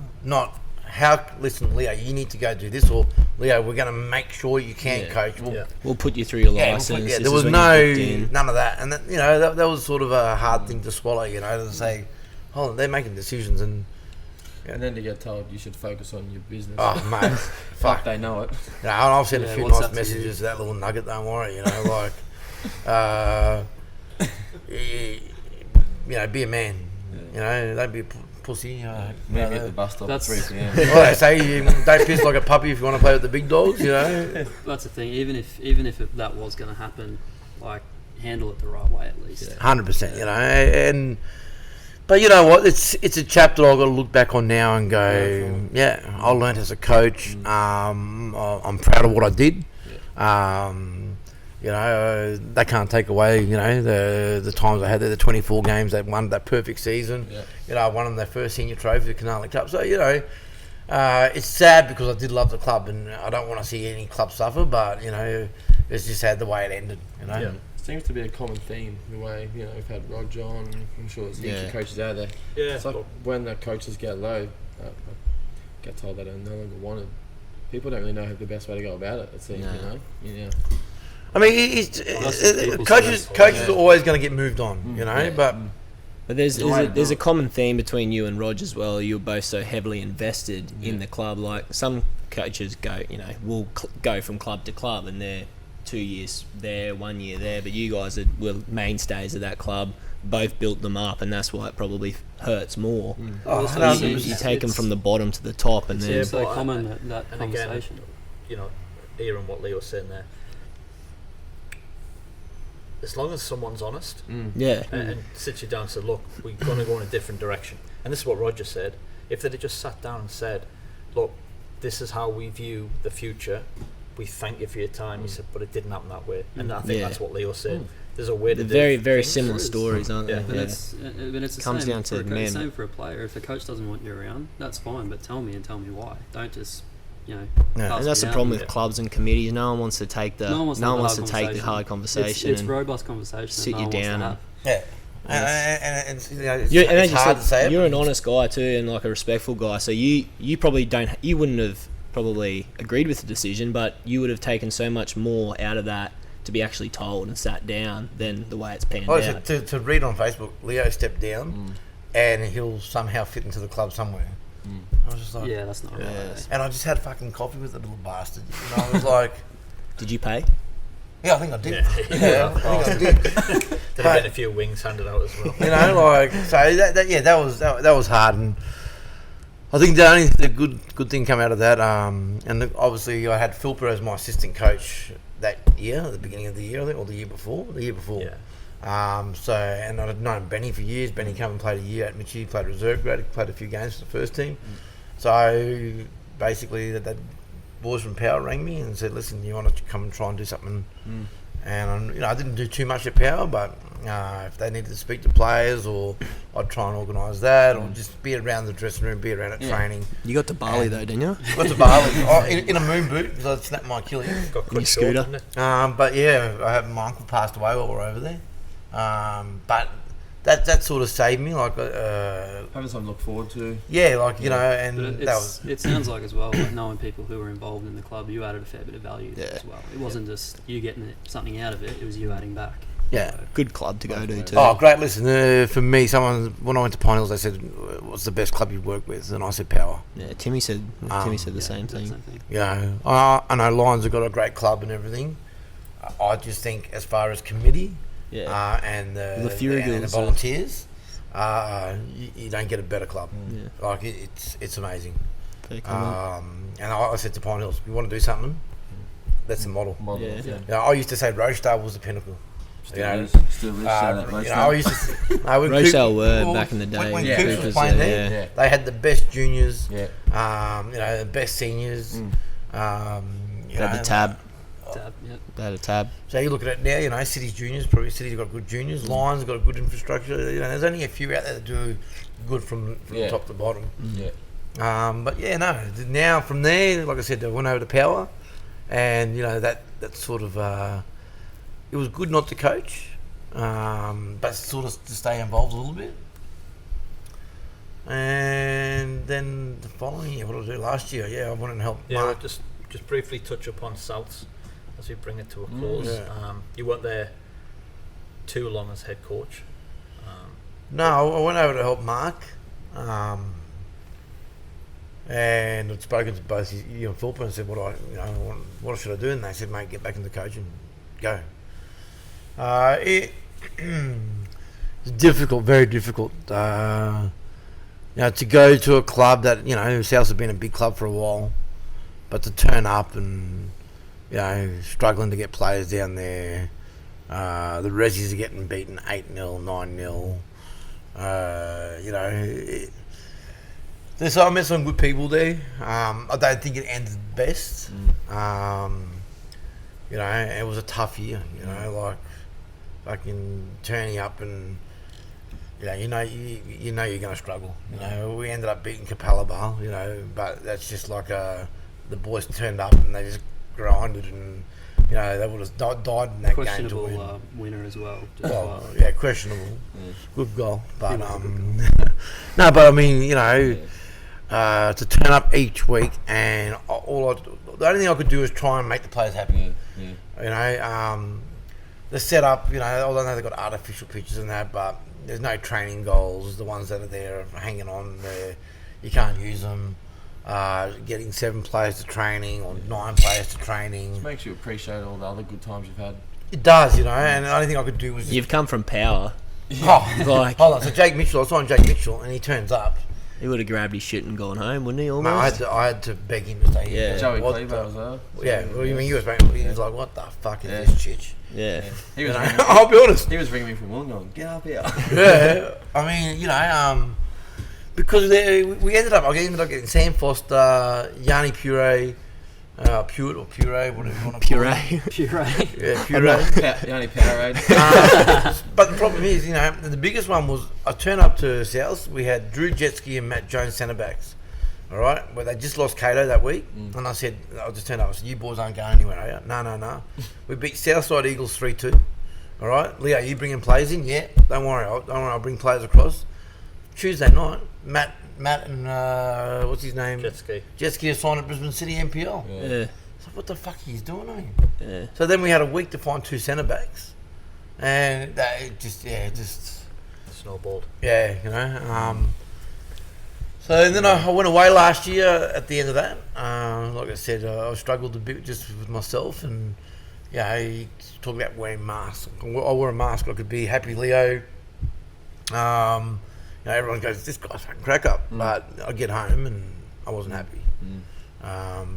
Speaker 1: listen, Leo, you need to go do this, or Leo, we're going to make sure you can coach.
Speaker 5: We'll put you through your
Speaker 1: Yeah,
Speaker 5: license.
Speaker 1: there
Speaker 5: This
Speaker 1: was
Speaker 5: is when you're booked in.
Speaker 1: none of that, and that, you know, that was sort of a hard thing to swallow. You know, to say, hold on, they're making decisions, and
Speaker 4: And then to get told you should focus on your business.
Speaker 1: oh mate,
Speaker 4: Fuck, they know it.
Speaker 1: You know, and I've sent a
Speaker 6: Yeah,
Speaker 1: few
Speaker 6: what's
Speaker 1: nice
Speaker 6: that to
Speaker 1: messages to that little nugget. Don't worry, you know, like, you know, be a man. You know, don't be a pussy.
Speaker 4: Maybe at the bus stop at
Speaker 6: That's-
Speaker 4: 3 p.m.
Speaker 1: Well, they say don't piss like a puppy if you want to play with the big dogs. You know.
Speaker 6: That's the thing. Even if that was going to happen, like handle it the right way at least.
Speaker 1: 100%, you know, but you know what? It's a chapter I've got to look back on now and go, yeah, I learned as a coach. I'm proud of what I did. You know, they can't take away, you know, the times I had there, the 24 games they won, that perfect season.
Speaker 4: Yeah.
Speaker 1: You know, I won them their first senior trophy, the Canali Cup. So, you know, it's sad because I did love the club and I don't want to see any club suffer, but, you know, it's just sad the way it ended, you know.
Speaker 4: Yeah. Seems to be a common theme, the way, you know, we've had Roger on, I'm sure there's heaps of coaches out there.
Speaker 3: Yeah.
Speaker 4: It's like when the coaches get low, get told that they're no longer wanted. People don't really know the best way to go about it, it seems, you know.
Speaker 1: I mean, coaches are always going to get moved on, you know, but
Speaker 5: there's a common theme between you and Rog as well. You're both so heavily invested in the club. Like some coaches will go from club to club and they're 2 years there, 1 year there, but you guys were mainstays of that club, both built them up, and that's why it probably hurts more. You take them from the bottom to the top, and then
Speaker 6: It's so common that
Speaker 3: and
Speaker 6: conversation.
Speaker 3: again, you know, hearing what Leo's saying there, as long as someone's honest and sits you down and said, look, we're going to go in a different direction, and this is what Roger said, if they'd have just sat down and said, look, this is how we view the future, we thank you for your time, he said, but it didn't happen that way, and I think that's what Leo said. There's a way to
Speaker 5: they're
Speaker 3: do
Speaker 5: very
Speaker 3: things.
Speaker 5: similar stories, aren't they?
Speaker 6: But it's the
Speaker 5: Comes
Speaker 6: same
Speaker 5: down to
Speaker 6: for
Speaker 5: men.
Speaker 6: same for a player. If a coach doesn't want you around, that's fine, but tell me why. Don't just, you know. pass
Speaker 5: And that's
Speaker 6: me
Speaker 5: the
Speaker 6: down.
Speaker 5: problem with clubs and committees. No one wants to take the hard conversation.
Speaker 6: It's
Speaker 5: and
Speaker 6: robust conversation.
Speaker 5: sit
Speaker 6: that
Speaker 5: you
Speaker 6: no one wants to
Speaker 5: down
Speaker 6: have.
Speaker 1: yeah. And you know,
Speaker 5: And as
Speaker 1: it's
Speaker 5: you
Speaker 1: hard
Speaker 5: said,
Speaker 1: to say it.
Speaker 5: you're
Speaker 1: but
Speaker 5: an honest guy too, and like a respectful guy. So you probably you wouldn't have probably agreed with the decision, but you would have taken so much more out of that to be actually told and sat down than the way it's panned out.
Speaker 1: to read on Facebook, Leo stepped down, and he'll somehow fit into the club somewhere. I was just like,
Speaker 6: Yeah, that's not right.
Speaker 5: Yeah.
Speaker 1: and I just had fucking coffee with the little bastard. You know, I was like,
Speaker 5: Did you pay?
Speaker 1: yeah, I think I did.
Speaker 3: Yeah.
Speaker 1: Yeah, I think I did.
Speaker 3: There'd have been a few wings handed out as well.
Speaker 1: You know, like so that was hard, and I think the good thing come out of that, and obviously I had Philper as my assistant coach that year, at the beginning of the year, I think, or the year before.
Speaker 3: Yeah.
Speaker 1: So, and I'd known Benny for years. Benny came and played a year at Mitchie, played reserve grade, he played a few games for the first team. So basically, that boys from Power rang me and said, "Listen, you want to come and try and do something?" And I didn't do too much at Power, but if they needed to speak to players, or I'd try and organise that, or just be around the dressing room, be around at training.
Speaker 5: You got to Bali though, didn't you?
Speaker 1: Got to Bali in a moon boot because I snapped my Achilles.
Speaker 3: Got
Speaker 5: Your
Speaker 3: cut short,
Speaker 5: scooter.
Speaker 3: didn't it?
Speaker 1: But yeah, my uncle passed away while we were over there. But that sort of saved me, like
Speaker 4: Having something to look forward to.
Speaker 1: yeah, like you know, and
Speaker 6: But
Speaker 1: that was
Speaker 6: it sounds like as well, like knowing people who were involved in the club, you added a fair bit of value
Speaker 5: Yeah.
Speaker 6: as well. It wasn't just you getting something out of it; it was you adding back.
Speaker 1: yeah.
Speaker 5: Good club to go to too.
Speaker 1: Oh, great! Listen, for me, when I went to Pine Hills, they said, "What's the best club you've worked with?" And I said, "Power."
Speaker 5: Yeah, Timmy said the same
Speaker 6: That's
Speaker 5: thing.
Speaker 1: Yeah, I know Lions have got a great club and everything. I just think, as far as committee,
Speaker 5: Yeah.
Speaker 1: and
Speaker 5: The Fury
Speaker 1: and the
Speaker 5: Girls,
Speaker 1: volunteers, you don't get a better club.
Speaker 5: Yeah.
Speaker 1: Like it's amazing.
Speaker 5: Fair comment.
Speaker 1: And I said to Pine Hills, "We want to do something. That's the model."
Speaker 5: Yeah.
Speaker 1: You know, I used to say Rochdale was the pinnacle.
Speaker 4: Still is
Speaker 1: You
Speaker 4: say that
Speaker 1: know,
Speaker 4: most
Speaker 1: I used to. When
Speaker 5: Rochdale
Speaker 1: Coop-
Speaker 5: were
Speaker 1: well,
Speaker 5: back in the day.
Speaker 1: When
Speaker 4: Yeah.
Speaker 1: Coops was
Speaker 5: Coopers,
Speaker 1: playing there,
Speaker 4: yeah.
Speaker 1: they had the best juniors.
Speaker 4: Yeah.
Speaker 1: The best seniors. You
Speaker 5: They had
Speaker 1: know,
Speaker 5: the tab.
Speaker 6: Tab, yeah.
Speaker 5: They had a tab.
Speaker 1: So you look at it now, City's juniors, probably City's got good juniors. Lions got a good infrastructure. There's only a few out there that do good from top to bottom.
Speaker 4: Yeah.
Speaker 1: But yeah, no. Now from there, like I said, I went over to Power, and that sort of it was good not to coach, but sort of to stay involved a little bit. And then the following year, what did I do last year? Yeah, I went and helped
Speaker 3: Yeah,
Speaker 1: Mark.
Speaker 3: just briefly touch upon Souths as we bring it to a close.
Speaker 1: Yeah.
Speaker 3: You weren't there too long as head coach.
Speaker 1: No, I went over to help Mark, and I'd spoken to both you and Philip and said, what should I do? And they said, mate, get back into coaching, go. It's difficult, very difficult. To go to a club that Souths have been a big club for a while, but to turn up and struggling to get players down there. The Rezzies are getting beaten 8-0, 9-0. I met some good people there. I don't think it ended best. It was a tough year. Like fucking turning up and you're going to struggle. We ended up beating Capalaba. But that's just like the boys turned up and they just grinded and. They would have died in that game to win.
Speaker 6: Questionable winner as well.
Speaker 1: Yeah, questionable. Good goal, but no, but I mean, to turn up each week and the only thing I could do is try and make the players happy. The setup, although they've got artificial pitches and that, but there's no training goals. The ones that are there are hanging on there, you can't use them. Getting 7 players to training or 9 players to training.
Speaker 4: It makes you appreciate all the other good times you've had.
Speaker 1: It does, and the only thing I could do was
Speaker 5: You've come from Power.
Speaker 1: hold on. So Jake Mitchell, I signed Jake Mitchell, and he turns up.
Speaker 5: He would have grabbed his shit and gone home, wouldn't he?
Speaker 1: Mate,
Speaker 5: Almost.
Speaker 1: I had to beg him to stay here.
Speaker 5: Yeah.
Speaker 4: Joey
Speaker 1: What
Speaker 4: Cleaver
Speaker 1: the-
Speaker 4: was there.
Speaker 1: Yeah, well, you mean he was like, what the fuck is this chitch?
Speaker 5: Yeah.
Speaker 4: He was ringing me,
Speaker 1: I'll be honest.
Speaker 4: he was ringing me from Wollongong. Get up here.
Speaker 1: Yeah, I mean, because we ended up getting Sam Foster, Yanni Puree, Puree, whatever you want to call it.
Speaker 5: Puree.
Speaker 1: Yeah, Puree.
Speaker 4: Yanni Powerade.
Speaker 1: But the problem is, the biggest one was I turned up to Souths. We had Drew Jetski and Matt Jones centre backs. All right, where they just lost Cato that week, and I just turned up. I said, "You boys aren't going anywhere, are you?" No. We beat Southside Eagles 3-2. All right, Leo, you bringing players in? Yeah, don't worry. I'll bring players across. Tuesday night, Matt and what's his name? Jetski are signed at Brisbane City NPL.
Speaker 5: Yeah.
Speaker 1: So what the fuck are you doing?
Speaker 5: Yeah.
Speaker 1: So then we had a week to find 2 centre backs, and it just
Speaker 3: Snowballed.
Speaker 1: yeah. So then I went away last year at the end of that. Like I said, I struggled a bit just with myself, and you talk about wearing masks. I wore a mask. I could be Happy Leo. Everyone goes, this guy's fucking crack up. But I get home and I wasn't happy.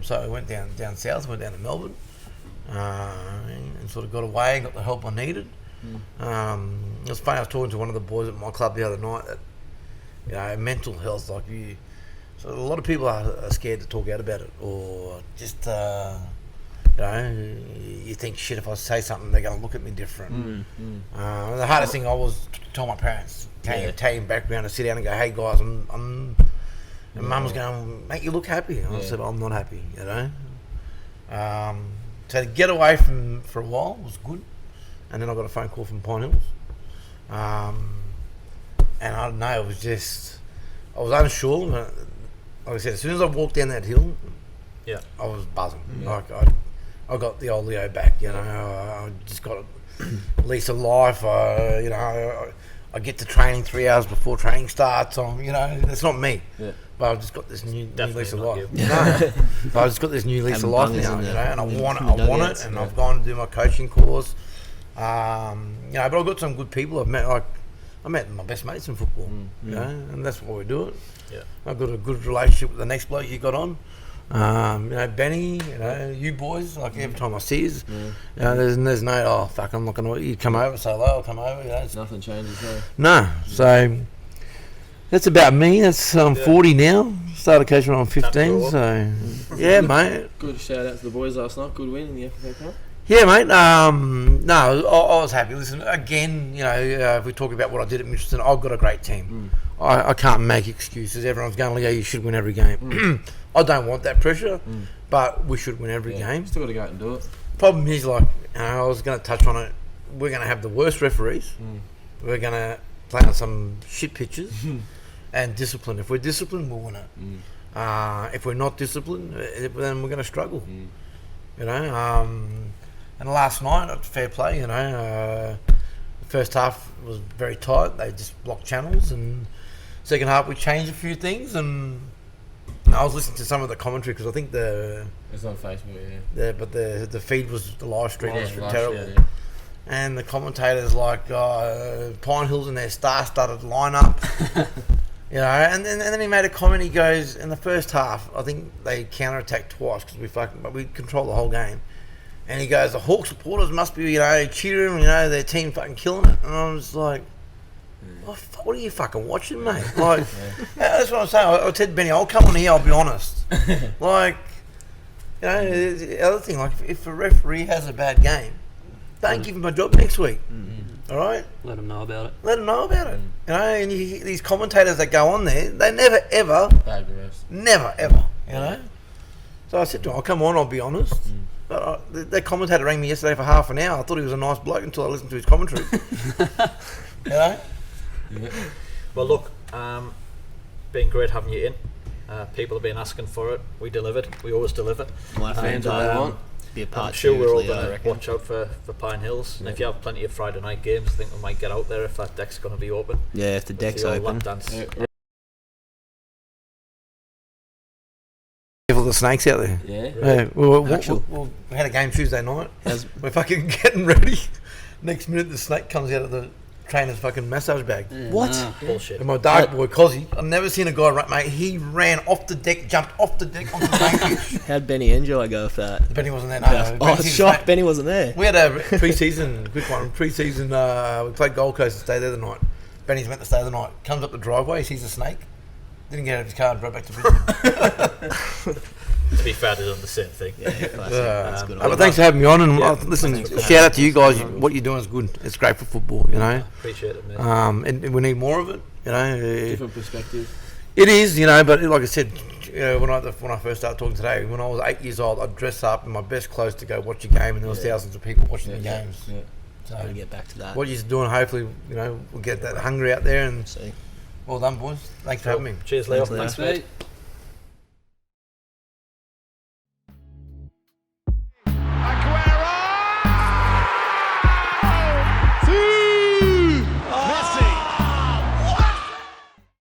Speaker 1: So I went down south, went down to Melbourne, and sort of got away, got the help I needed. It was funny, I was talking to one of the boys at my club the other night that, mental health, so a lot of people are scared to talk out about it, or just, you think, shit, if I say something, they're going to look at me different. The hardest thing I was to tell my parents, taking background, to sit down and go, hey guys, I'm and Mum was going, mate, you look happy. And I said, I'm not happy, So to get away for a while was good. And then I got a phone call from Pine Hills. And I don't know, I was unsure. Like I said, as soon as I walked down that hill, I was buzzing. Like I got the old Leo back, I just got a lease of life. I get to training 3 hours before training starts. That's not me. But I've just got this new lease of life. But I've just got this new lease of life now, and I want it, and I've gone to do my coaching course. But I've got some good people I've met. I met my best mates in football, and that's why we do it. I've got a good relationship with the next bloke you got on. Benny, you boys, every time I see you, there's no, fuck, I'm not going to, you come over, say hello, I'll come over.
Speaker 4: Nothing changes there.
Speaker 1: No, so that's about me. I'm 40 now, started coaching when I'm 15, so yeah, mate.
Speaker 4: Good shout out to the boys last night, good win in the FA Cup.
Speaker 1: Yeah, mate. No, I was happy. Listen, again, if we talk about what I did at Mitchelton, I've got a great team. I can't make excuses. Everyone's going, you should win every game. I don't want that pressure, but we should win every game.
Speaker 4: Still got to go out and do it.
Speaker 1: Problem is, I was going to touch on it, we're going to have the worst referees. We're going to play on some shit pitches and discipline. If we're disciplined, we'll win it. If we're not disciplined, then we're going to struggle. And last night, fair play, the first half was very tight. They just blocked channels, and second half we changed a few things. And I was listening to some of the commentary because I think
Speaker 4: it's on Facebook,
Speaker 1: but the feed was the live stream was terrible.
Speaker 4: Yeah.
Speaker 1: And the commentators Pine Hills in their star-studded lineup, And then he made a comment. He goes, in the first half, I think they counter-attacked twice but we controlled the whole game. And he goes, the Hawk supporters must be, cheering, their team fucking killing it. And I was like, what are you fucking watching, mate? That's what I'm saying. I said, Benny, I'll come on here, I'll be honest. The other thing, if a referee has a bad game, don't give him a job next week. All right?
Speaker 6: Let them know about it.
Speaker 1: And these commentators that go on there, they never, ever, never, ever, So I said to him, I'll come on, I'll be honest. But that commentator rang me yesterday for half an hour. I thought he was a nice bloke until I listened to his commentary.
Speaker 3: Well, look, been great having you in. People have been asking for it. We delivered. We always deliver.
Speaker 5: My fans want. Be a part.
Speaker 3: I'm sure we're all going to watch out for Pine Hills. And if you have plenty of Friday night games, I think we might get out there if that deck's going to be open.
Speaker 5: Yeah, if the deck's open.
Speaker 1: Careful the snakes out there.
Speaker 4: Yeah.
Speaker 1: We had a game Tuesday night. We're fucking getting ready. Next minute, the snake comes out of the trainer's fucking massage bag.
Speaker 6: Yeah,
Speaker 5: What?
Speaker 6: nah.
Speaker 3: Bullshit.
Speaker 1: And my dark boy, Cozzy, I've never seen a guy run, mate. He ran off the deck, jumped off the deck onto the main pitch.
Speaker 5: How'd Benny Enjoy go for that?
Speaker 1: Benny wasn't there. No.
Speaker 5: Oh, shocked. Benny wasn't there.
Speaker 1: We had a pre-season, quick one. Pre-season, we played Gold Coast and stayed there the night. Benny's meant to stay the night. Comes up the driveway, sees a snake. Didn't get out of his car and drove back to Brisbane.
Speaker 3: To be fair, they've done the same thing.
Speaker 5: Yeah, that's good.
Speaker 1: But thanks for having me on. And listen,
Speaker 3: Thanks.
Speaker 1: shout out to you guys. What you're doing is good. It's great for football,
Speaker 3: Appreciate it, mate.
Speaker 1: And we need more of it,
Speaker 4: Different perspective.
Speaker 1: It is, but like I said, when I first started talking today, when I was 8 years old, I'd dress up in my best clothes to go watch a game, and there was thousands of people watching the games.
Speaker 4: Yeah.
Speaker 1: So
Speaker 5: Gotta get back to that.
Speaker 1: what you're doing, hopefully, we'll get that hungry out there. And
Speaker 5: See.
Speaker 1: well done, boys. Thanks for having me.
Speaker 3: Cheers, Leo.
Speaker 5: Thanks, Leo.
Speaker 3: Thanks, mate.